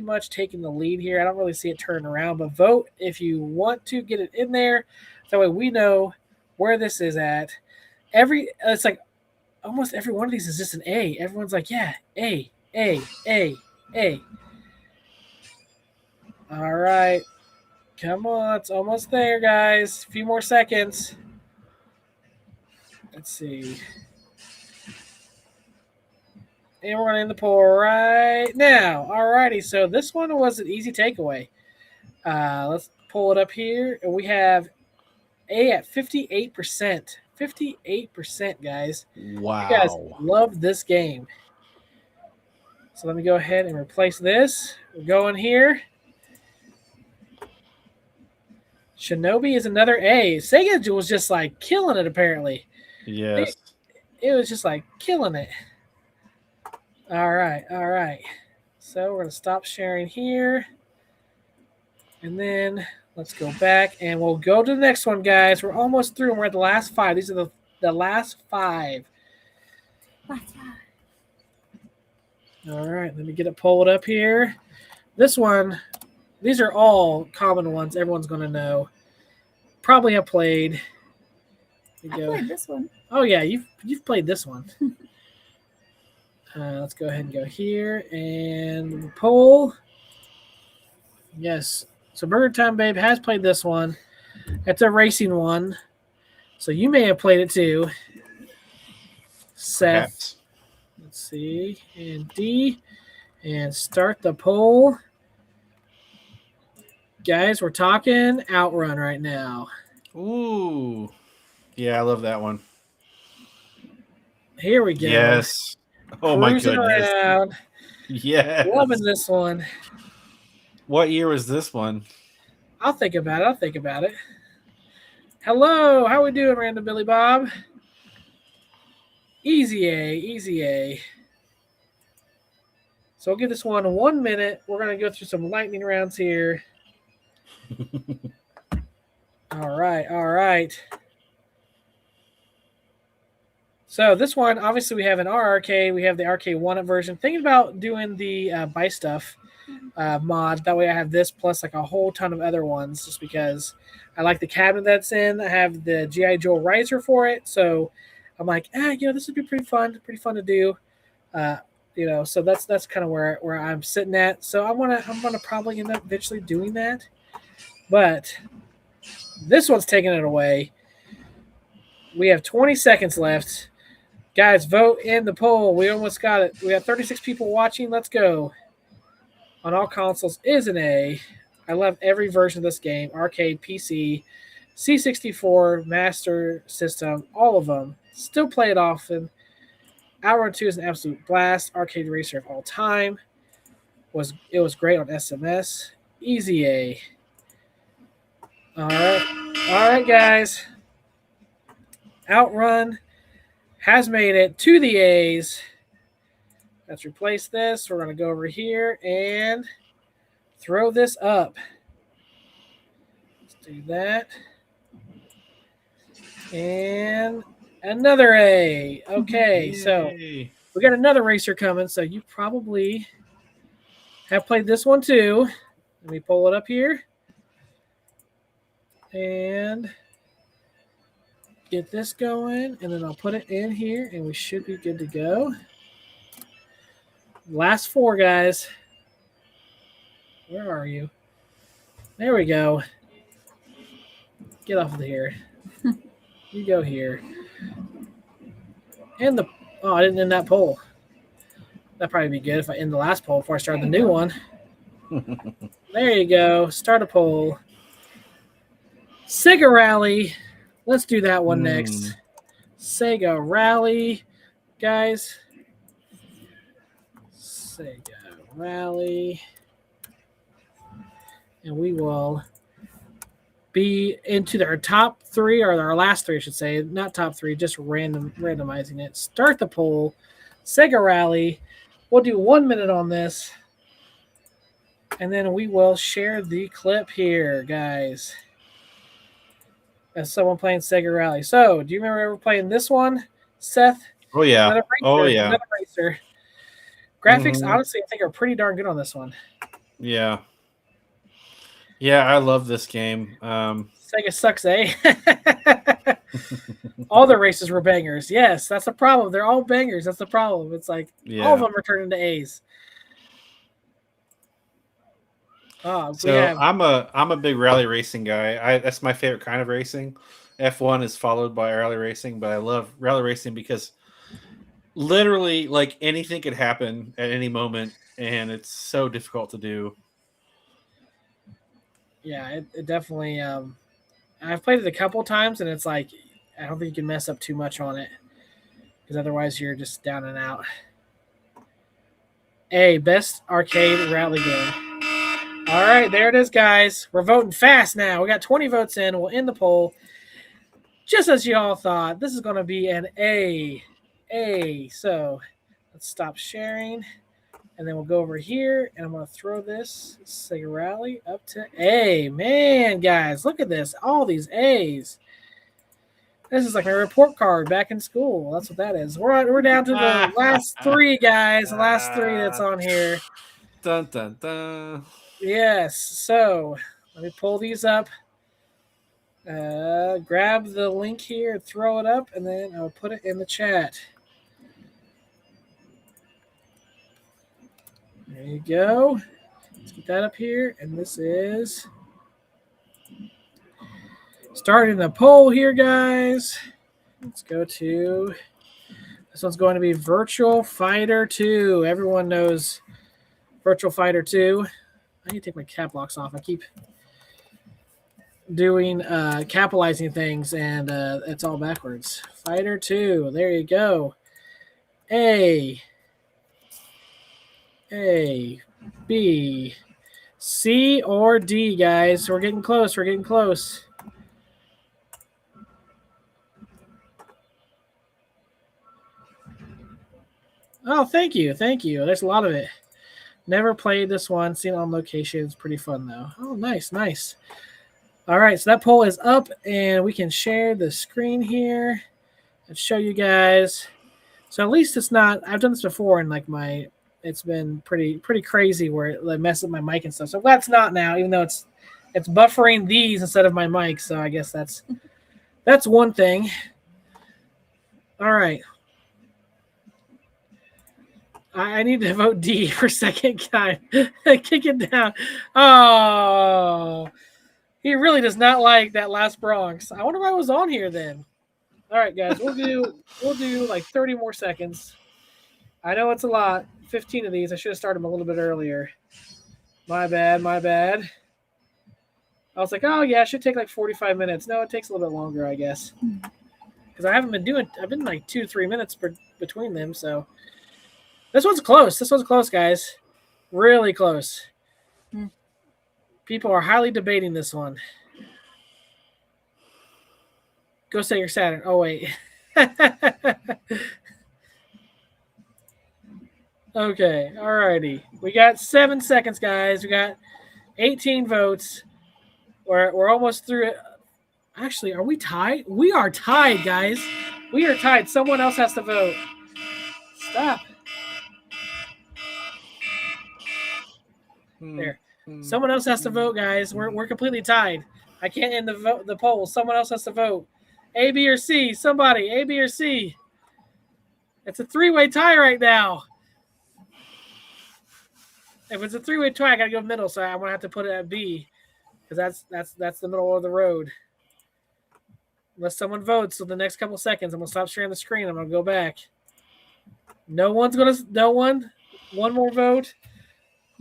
much taking the lead here. I don't really see it turning around, but vote if you want to get it in there. That way we know where this is at. It's like almost every one of these is just an A. Everyone's like, yeah, A. All right. Come on, it's almost there, guys. A few more seconds. Let's see. And we're going to end the poll right now. Alrighty, so this one was an easy takeaway. Let's pull it up here. And we have A at 58%. 58%, guys. Wow. You guys love this game. So let me go ahead and replace this. We're going here. Shinobi is another A. Sega was just like killing it, apparently. Yes. It was just like killing it. All right. So we're going to stop sharing here. And then let's go back and we'll go to the next one, guys. We're almost through and we're at the last 5. These are the last 5. All right, let me get it pulled up here. This one, these are all common ones everyone's going to know. Probably have played. I played this one. Oh, yeah, you've played this one. Let's go ahead and go here and poll. Yes. So Burgertimebabe has played this one. It's a racing one. So you may have played it too. Seth. Perhaps. Let's see. And D. And start the poll. Guys, we're talking Outrun right now. Ooh. Yeah, I love that one. Here we go. Yes. Oh, my Cruising goodness. around. Yes. Loving this one. What year was this one? I'll think about it. Hello, how we doing, Random Billy Bob? Easy A. So we'll give this one 1 minute. We're going to go through some lightning rounds here. All right. So this one, obviously, we have an R arcade. We have the arcade one-up version. Thinking about doing the buy stuff mod. That way I have this plus like a whole ton of other ones just because I like the cabinet that's in. I have the G.I. Joe riser for it. So I'm like, this would be pretty fun to do. So that's kind of where I'm sitting at. So I'm gonna probably end up eventually doing that. But this one's taking it away. We have 20 seconds left. Guys, vote in the poll. We almost got it. We have 36 people watching. Let's go. On all consoles is an A. I love every version of this game. Arcade, PC, C64, Master System, all of them. Still play it often. Outrun 2 is an absolute blast. Arcade racer of all time. It was great on SMS. Easy A. All right, guys. Outrun has made it to the A's. Let's replace this. We're going to go over here and throw this up. Let's do that. And another A. Okay, so we got another racer coming. So you probably have played this one too. Let me pull it up here. And get this going, and then I'll put it in here, and we should be good to go. Last 4, guys. Where are you? There we go. Get off of here. You go here. And I didn't end that poll. That'd probably be good if I end the last poll before I start the new one. There you go. Start a poll. Sega Rally. Let's do that one next. Sega Rally, guys. Sega Rally. And we will be into our top 3, or our last 3, I should say. Not top 3, just randomizing it. Start the poll. Sega Rally. We'll do 1 minute on this. And then we will share the clip here, guys. as someone playing Sega Rally. So, do you remember ever playing this one, Seth? Oh yeah. Another racer, Oh yeah. Another racer. Graphics, Mhm. honestly, I think are pretty darn good on this one. Yeah. Yeah, I love this game. Sega sucks, eh? All the races were bangers. Yes, that's the problem. They're all bangers. That's the problem. It's like all of Yeah. them are turning into A's. Oh, we So have I'm a big rally racing guy. That's my favorite kind of racing. F1 is followed by rally racing, but I love rally racing because literally like anything could happen at any moment and it's so difficult to do. yeah, it definitely. I've played it a couple times, and it's like I don't think you can mess up too much on it because otherwise you're just down and out. A best arcade rally game. All right, there it is, guys. We're voting fast now. We got 20 votes in. We'll end the poll. Just as you all thought, this is going to be an A. A. So let's stop sharing. And then we'll go over here, and I'm going to throw this Sega Rally up to A. Man, guys, look at this. All these A's. This is like a report card back in school. That's what that is. We're down to the last three, guys. The last three that's on here. Dun dun dun. Yes. So let me pull these up. Grab the link here, throw it up, and then I'll put it in the chat. There you go. Let's get that up here. And this is starting the poll here, guys. Let's go to this one's going to be Virtual Fighter 2. Everyone knows Virtual Fighter 2. I need to take my cap locks off. I keep doing capitalizing things and it's all backwards. Fighter 2. There you go. A, B, C, or D, guys. We're getting close. We're getting close. Oh, thank you. Thank you. There's a lot of it. Never played this one. Seen it on location. It's pretty fun, though. Oh, nice. Nice. All right. So that poll is up, and we can share the screen here and show you guys. So at least it's not – I've done this before, and like it's been pretty crazy where it like messes up my mic and stuff. So that's not now, even though it's buffering these instead of my mic. So I guess that's one thing. All right. I need to vote D for second time. Kick it down. Oh, he really does not like that last Bronx. I wonder why I was on here then. All right, guys, we'll do like 30 more seconds. I know it's a lot. 15 of these. I should have started them a little bit earlier. My bad. I was like, oh yeah, it should take like 45 minutes. No, it takes a little bit longer, I guess. Because I've been like 2-3 minutes between them, so. This one's close. This one's close, guys. Really close. People are highly debating this one. Go Sega Saturn. Oh, wait. Okay. All righty. We got 7 seconds, guys. We got 18 votes. We're almost through it. Actually, are we tied? We are tied, guys. We are tied. Someone else has to vote. Stop. There. Someone else has to vote, guys. We're completely tied. I can't end the poll. Someone else has to vote. A, B, or C. Somebody. A, B, or C. It's a 3-way tie right now. If it's a 3-way tie, I gotta go middle, so I'm gonna have to put it at B, because that's the middle of the road. Unless someone votes, so the next couple seconds, I'm gonna stop sharing the screen. I'm gonna go back. No one. One more vote.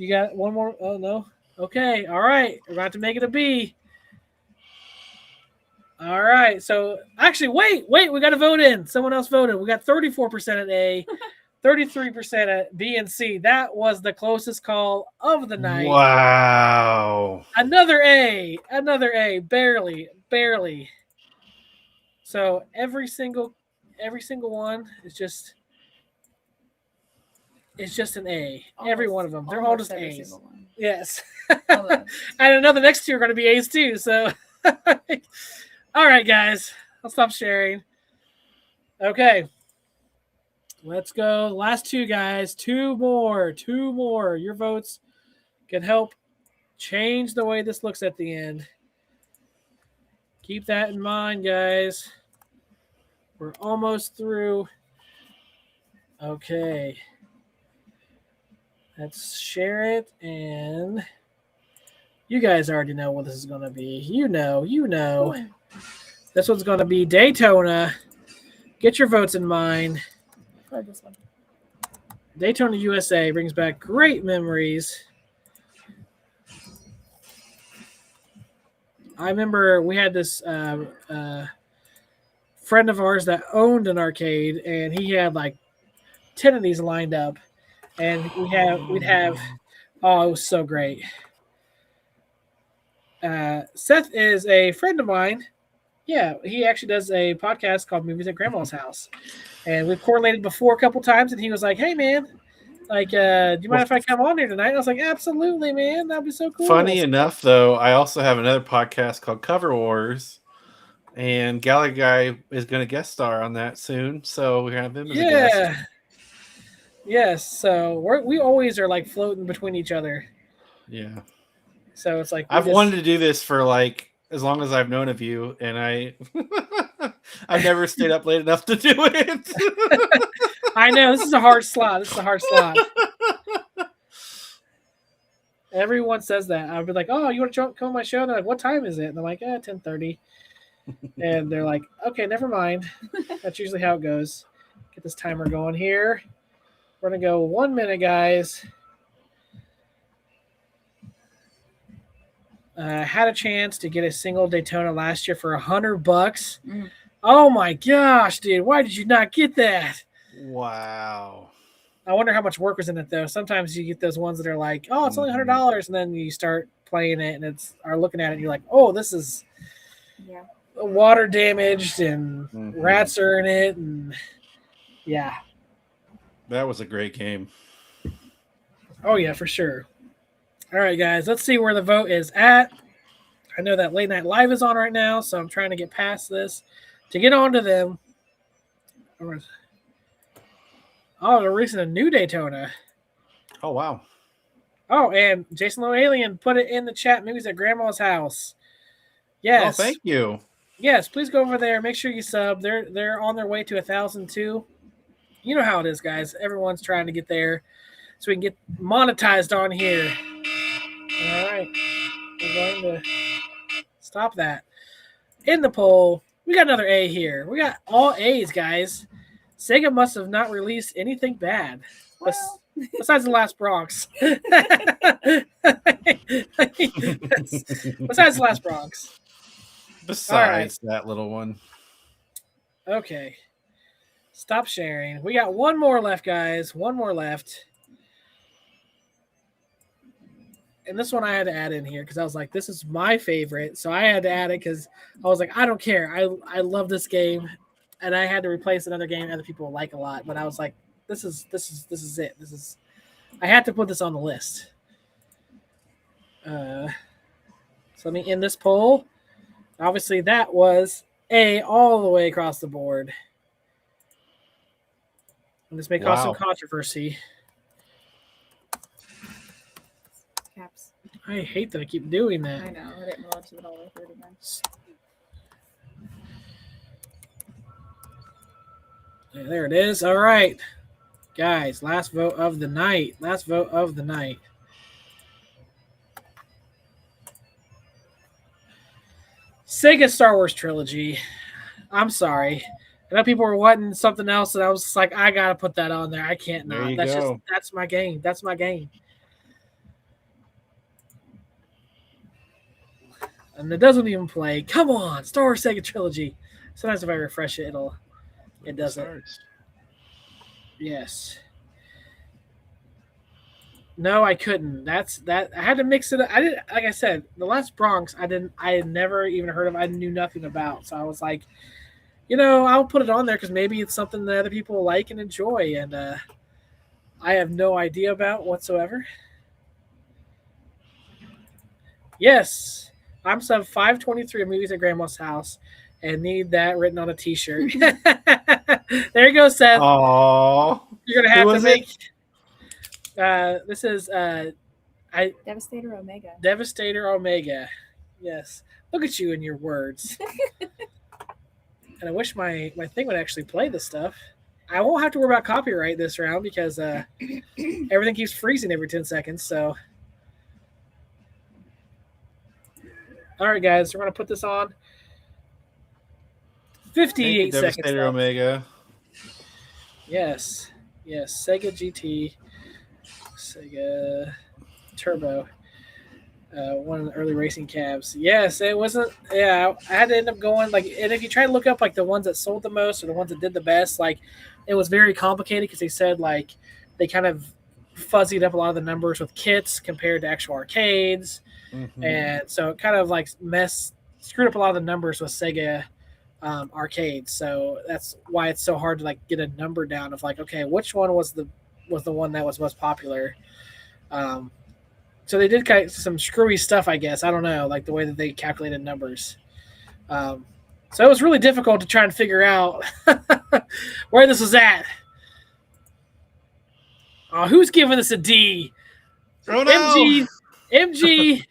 You got one more? Oh, no. Okay. All right. We're about to make it a B. All right. So, actually, wait. We got to vote in. Someone else voted. We got 34% at A, 33% at B and C. That was the closest call of the night. Wow. Another A. Barely. So, every single one is just... It's just an A. Every one of them. They're all just A's. Yes. And another next two are going to be A's too. So, All right, guys. I'll stop sharing. Okay. Let's go. Last two, guys. Two more. Two more. Your votes can help change the way this looks at the end. Keep that in mind, guys. We're almost through. Okay. Let's share it. And you guys already know what this is going to be. You know. This one's going to be Daytona. Get your votes in mind. Or this one. Daytona, USA brings back great memories. I remember we had this friend of ours that owned an arcade, and he had like 10 of these lined up, and we'd have oh, it was so great. Seth is a friend of mine. Yeah, he actually does a podcast called Movies at Grandma's House, and we've correlated before a couple times, and he was like, "Hey, man, like, do you mind if I come on here tonight?" And I was like, "Absolutely, man, that'd be so cool." Funny enough, though, I also have another podcast called Cover Wars, and Gallagher Guy is going to guest star on that soon, so we have him as a guest. Yes, so we always are like floating between each other. Yeah. So it's like I've wanted to do this for like as long as I've known of you, and I never stayed up late enough to do it. I know this is a hard slot. Everyone says that. I'll be like, "Oh, you want to come on my show?" And they're like, "What time is it?" And I'm like, 10:30. And they're like, "Okay, never mind." That's usually how it goes. Get this timer going here. We're gonna go 1 minute, guys. Had a chance to get a single Daytona last year for $100. Mm. Oh my gosh, dude! Why did you not get that? Wow. I wonder how much work was in it though. Sometimes you get those ones that are like, "Oh, it's only $100," and then you start playing it and are looking at it and you're like, "Oh, this is water damaged and rats are in it," and yeah. That was a great game. Oh yeah, for sure. All right, guys, let's see where the vote is at. I know that Late Night Live is on right now, so I'm trying to get past this to get on to them. Oh, they're releasing a new Daytona. Oh, wow. Oh, and Jason Lowe Alien put it in the chat. Movies at Grandma's House. Yes. Oh, thank you. Yes, please go over there. Make sure you sub. They're on their way to 1,000 too. You know how it is, guys. Everyone's trying to get there so we can get monetized on here. All right. We're going to stop that. In the poll, we got another A here. We got all A's, guys. Sega must have not released anything bad. Well. Besides the Last Bronx. Besides the Last Bronx. Besides that little one. Okay. Stop sharing. We got one more left, guys. One more left. And this one I had to add in here because I was like, this is my favorite. So I had to add it because I was like, I don't care. I love this game. And I had to replace another game other people like a lot. But I was like, this is it. I had to put this on the list. So let me end this poll. Obviously, that was A all the way across the board. And this may cause some controversy. Caps. I hate that I keep doing that. I know. I didn't realize it all the way through it again. Yeah, there it is. All right. Guys, last vote of the night. Sega Star Wars trilogy. I'm sorry. I know people were wanting something else, and I was just like, I gotta put that on there. I can't not. That's my game. That's my game. And it doesn't even play. Come on, Star Wars Sega trilogy. Sometimes if I refresh it, it doesn't. Yes. No, I couldn't. That's that. I had to mix it up. I didn't. Like I said, the Last Bronx. I had never even heard of. I knew nothing about. So I was like, I'll put it on there because maybe it's something that other people like and enjoy. And I have no idea about whatsoever. Yes, I'm sub 523 of Movies at Grandma's House and need that written on a t-shirt. There you go, Seth. Aww. You're going to have to make... this is Devastator Omega. Devastator Omega. Yes. Look at you and your words. And I wish my thing would actually play this stuff. I won't have to worry about copyright this round because everything keeps freezing every 10 seconds. So, all right, guys, we're going to put this on. 58 seconds. Devastator Omega. Yes. Sega GT. Sega Turbo. One of the early racing cabs. Yes, it wasn't. Yeah, I had to end up going like, and if you try to look up like the ones that sold the most or the ones that did the best, like it was very complicated because they said like they kind of fuzzied up a lot of the numbers with kits compared to actual arcades, and so it kind of like screwed up a lot of the numbers with Sega arcades. So that's why it's so hard to like get a number down of like, okay, which one was the one that was most popular. So they did kind of some screwy stuff, I guess. I don't know, like the way that they calculated numbers. So it was really difficult to try and figure out where this was at. Oh, who's giving this a D? Oh, no. MG.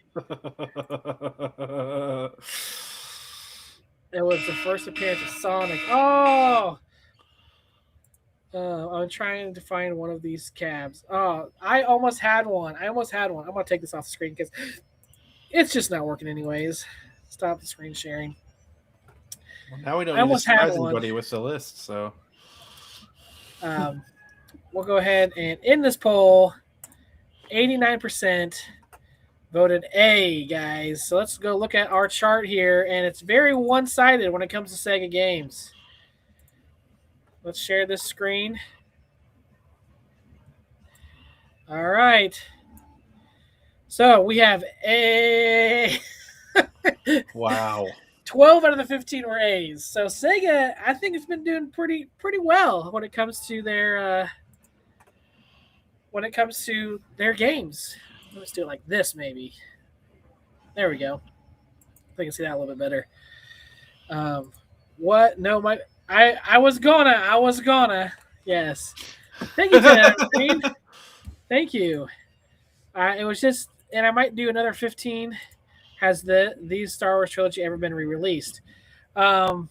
It was the first appearance of Sonic. Oh! I'm trying to find one of these cabs. Oh, I almost had one. I'm going to take this off the screen because it's just not working anyways. Stop the screen sharing. Well, now we don't need to surprise anybody with the list, so. We'll go ahead and end this poll. 89% voted A, guys. So let's go look at our chart here, and it's very one-sided when it comes to Sega games. Let's share this screen. All right. So we have A. Wow. 12 out of the 15 were A's. So Sega, I think it's been doing pretty well when it comes to their games. Let's do it like this, maybe. There we go. I can see that a little bit better. What? No, I was gonna. Yes. Thank you for that, Green. Thank you. It was just, and I might do another 15. Has these Star Wars trilogy ever been re-released? I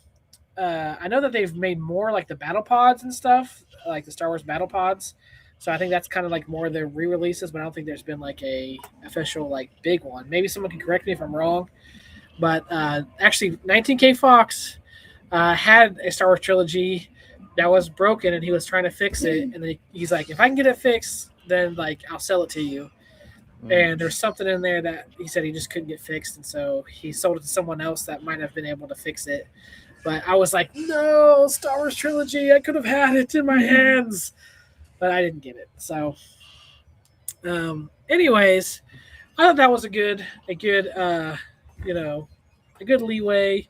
know that they've made more like the battle pods and stuff, like the Star Wars battle pods. So I think that's kind of like more of the re-releases, but I don't think there's been like a official like big one. Maybe someone can correct me if I'm wrong. But actually, 19K Fox had a Star Wars trilogy that was broken, and he was trying to fix it. And then he's like, if I can get it fixed, then like I'll sell it to you. And there's something in there that he said he just couldn't get fixed, and so he sold it to someone else that might have been able to fix it. But I was like, no, Star Wars trilogy, I could have had it in my hands, but I didn't get it. So, anyways, I thought that was a good leeway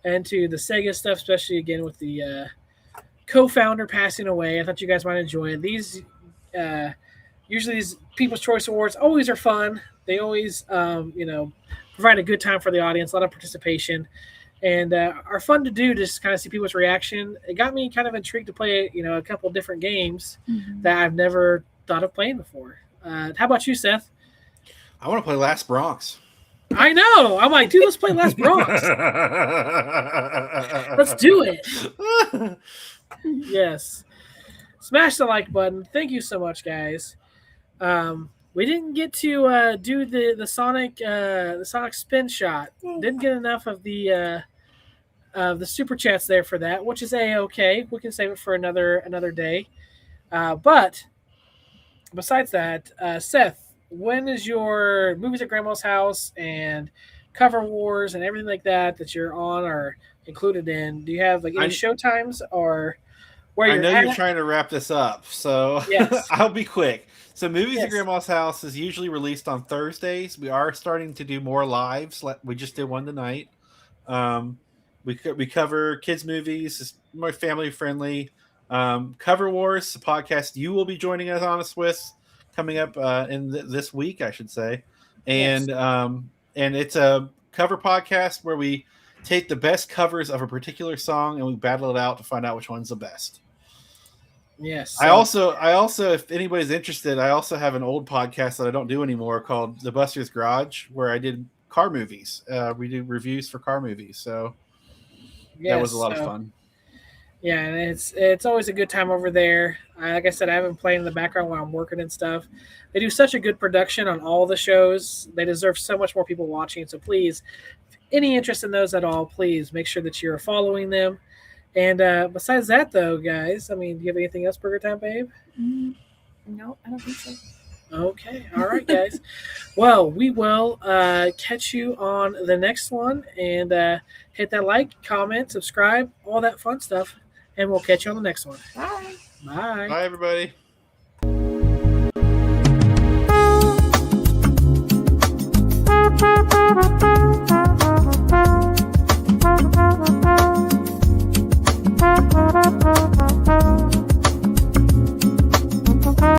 into the Sega stuff, especially again with the co-founder passing away. I thought you guys might enjoy it. These usually these People's Choice Awards always are fun. They always provide a good time for the audience, a lot of participation, and are fun to do to just kind of see people's reaction. It got me kind of intrigued to play a couple of different games that I've never thought of playing before. How about you, Seth? I want to play Last Bronx. I know. I'm like, dude, let's play Last Bronx. Let's do it. Yes. Smash the like button. Thank you so much, guys. We didn't get to do the Sonic spin shot. Didn't get enough of the super chats there for that, which is a-okay. We can save it for another day. But besides that, Seth, when is your Movies at Grandma's House and Cover Wars and everything like that you're on or included in? Do you have like any show times or where you're at? I know you're trying to wrap this up, so yes. I'll be quick. So Movies at Grandma's House is usually released on Thursdays. We are starting to do more lives. We just did one tonight. We cover kids movies. It's more family friendly. Cover Wars, the podcast you will be joining us with coming up in this week, I should say. And and it's a cover podcast where we take the best covers of a particular song and we battle it out to find out which one's the best. Yes. I also, if anybody's interested, I also have an old podcast that I don't do anymore called The Buster's Garage, where I did car movies. We do reviews for car movies, so that was a lot of fun. Yeah, and it's always a good time over there. Like I said, I haven't played in the background while I'm working and stuff. They do such a good production on all the shows. They deserve so much more people watching. So please, any interest in those at all, please make sure that you're following them. And besides that, though, guys, I mean, do you have anything else, Burgertimebabe? No, I don't think so. Okay. All right, guys. Well, we will catch you on the next one. And hit that like, comment, subscribe, all that fun stuff. And we'll catch you on the next one. Bye. Bye. Bye, everybody.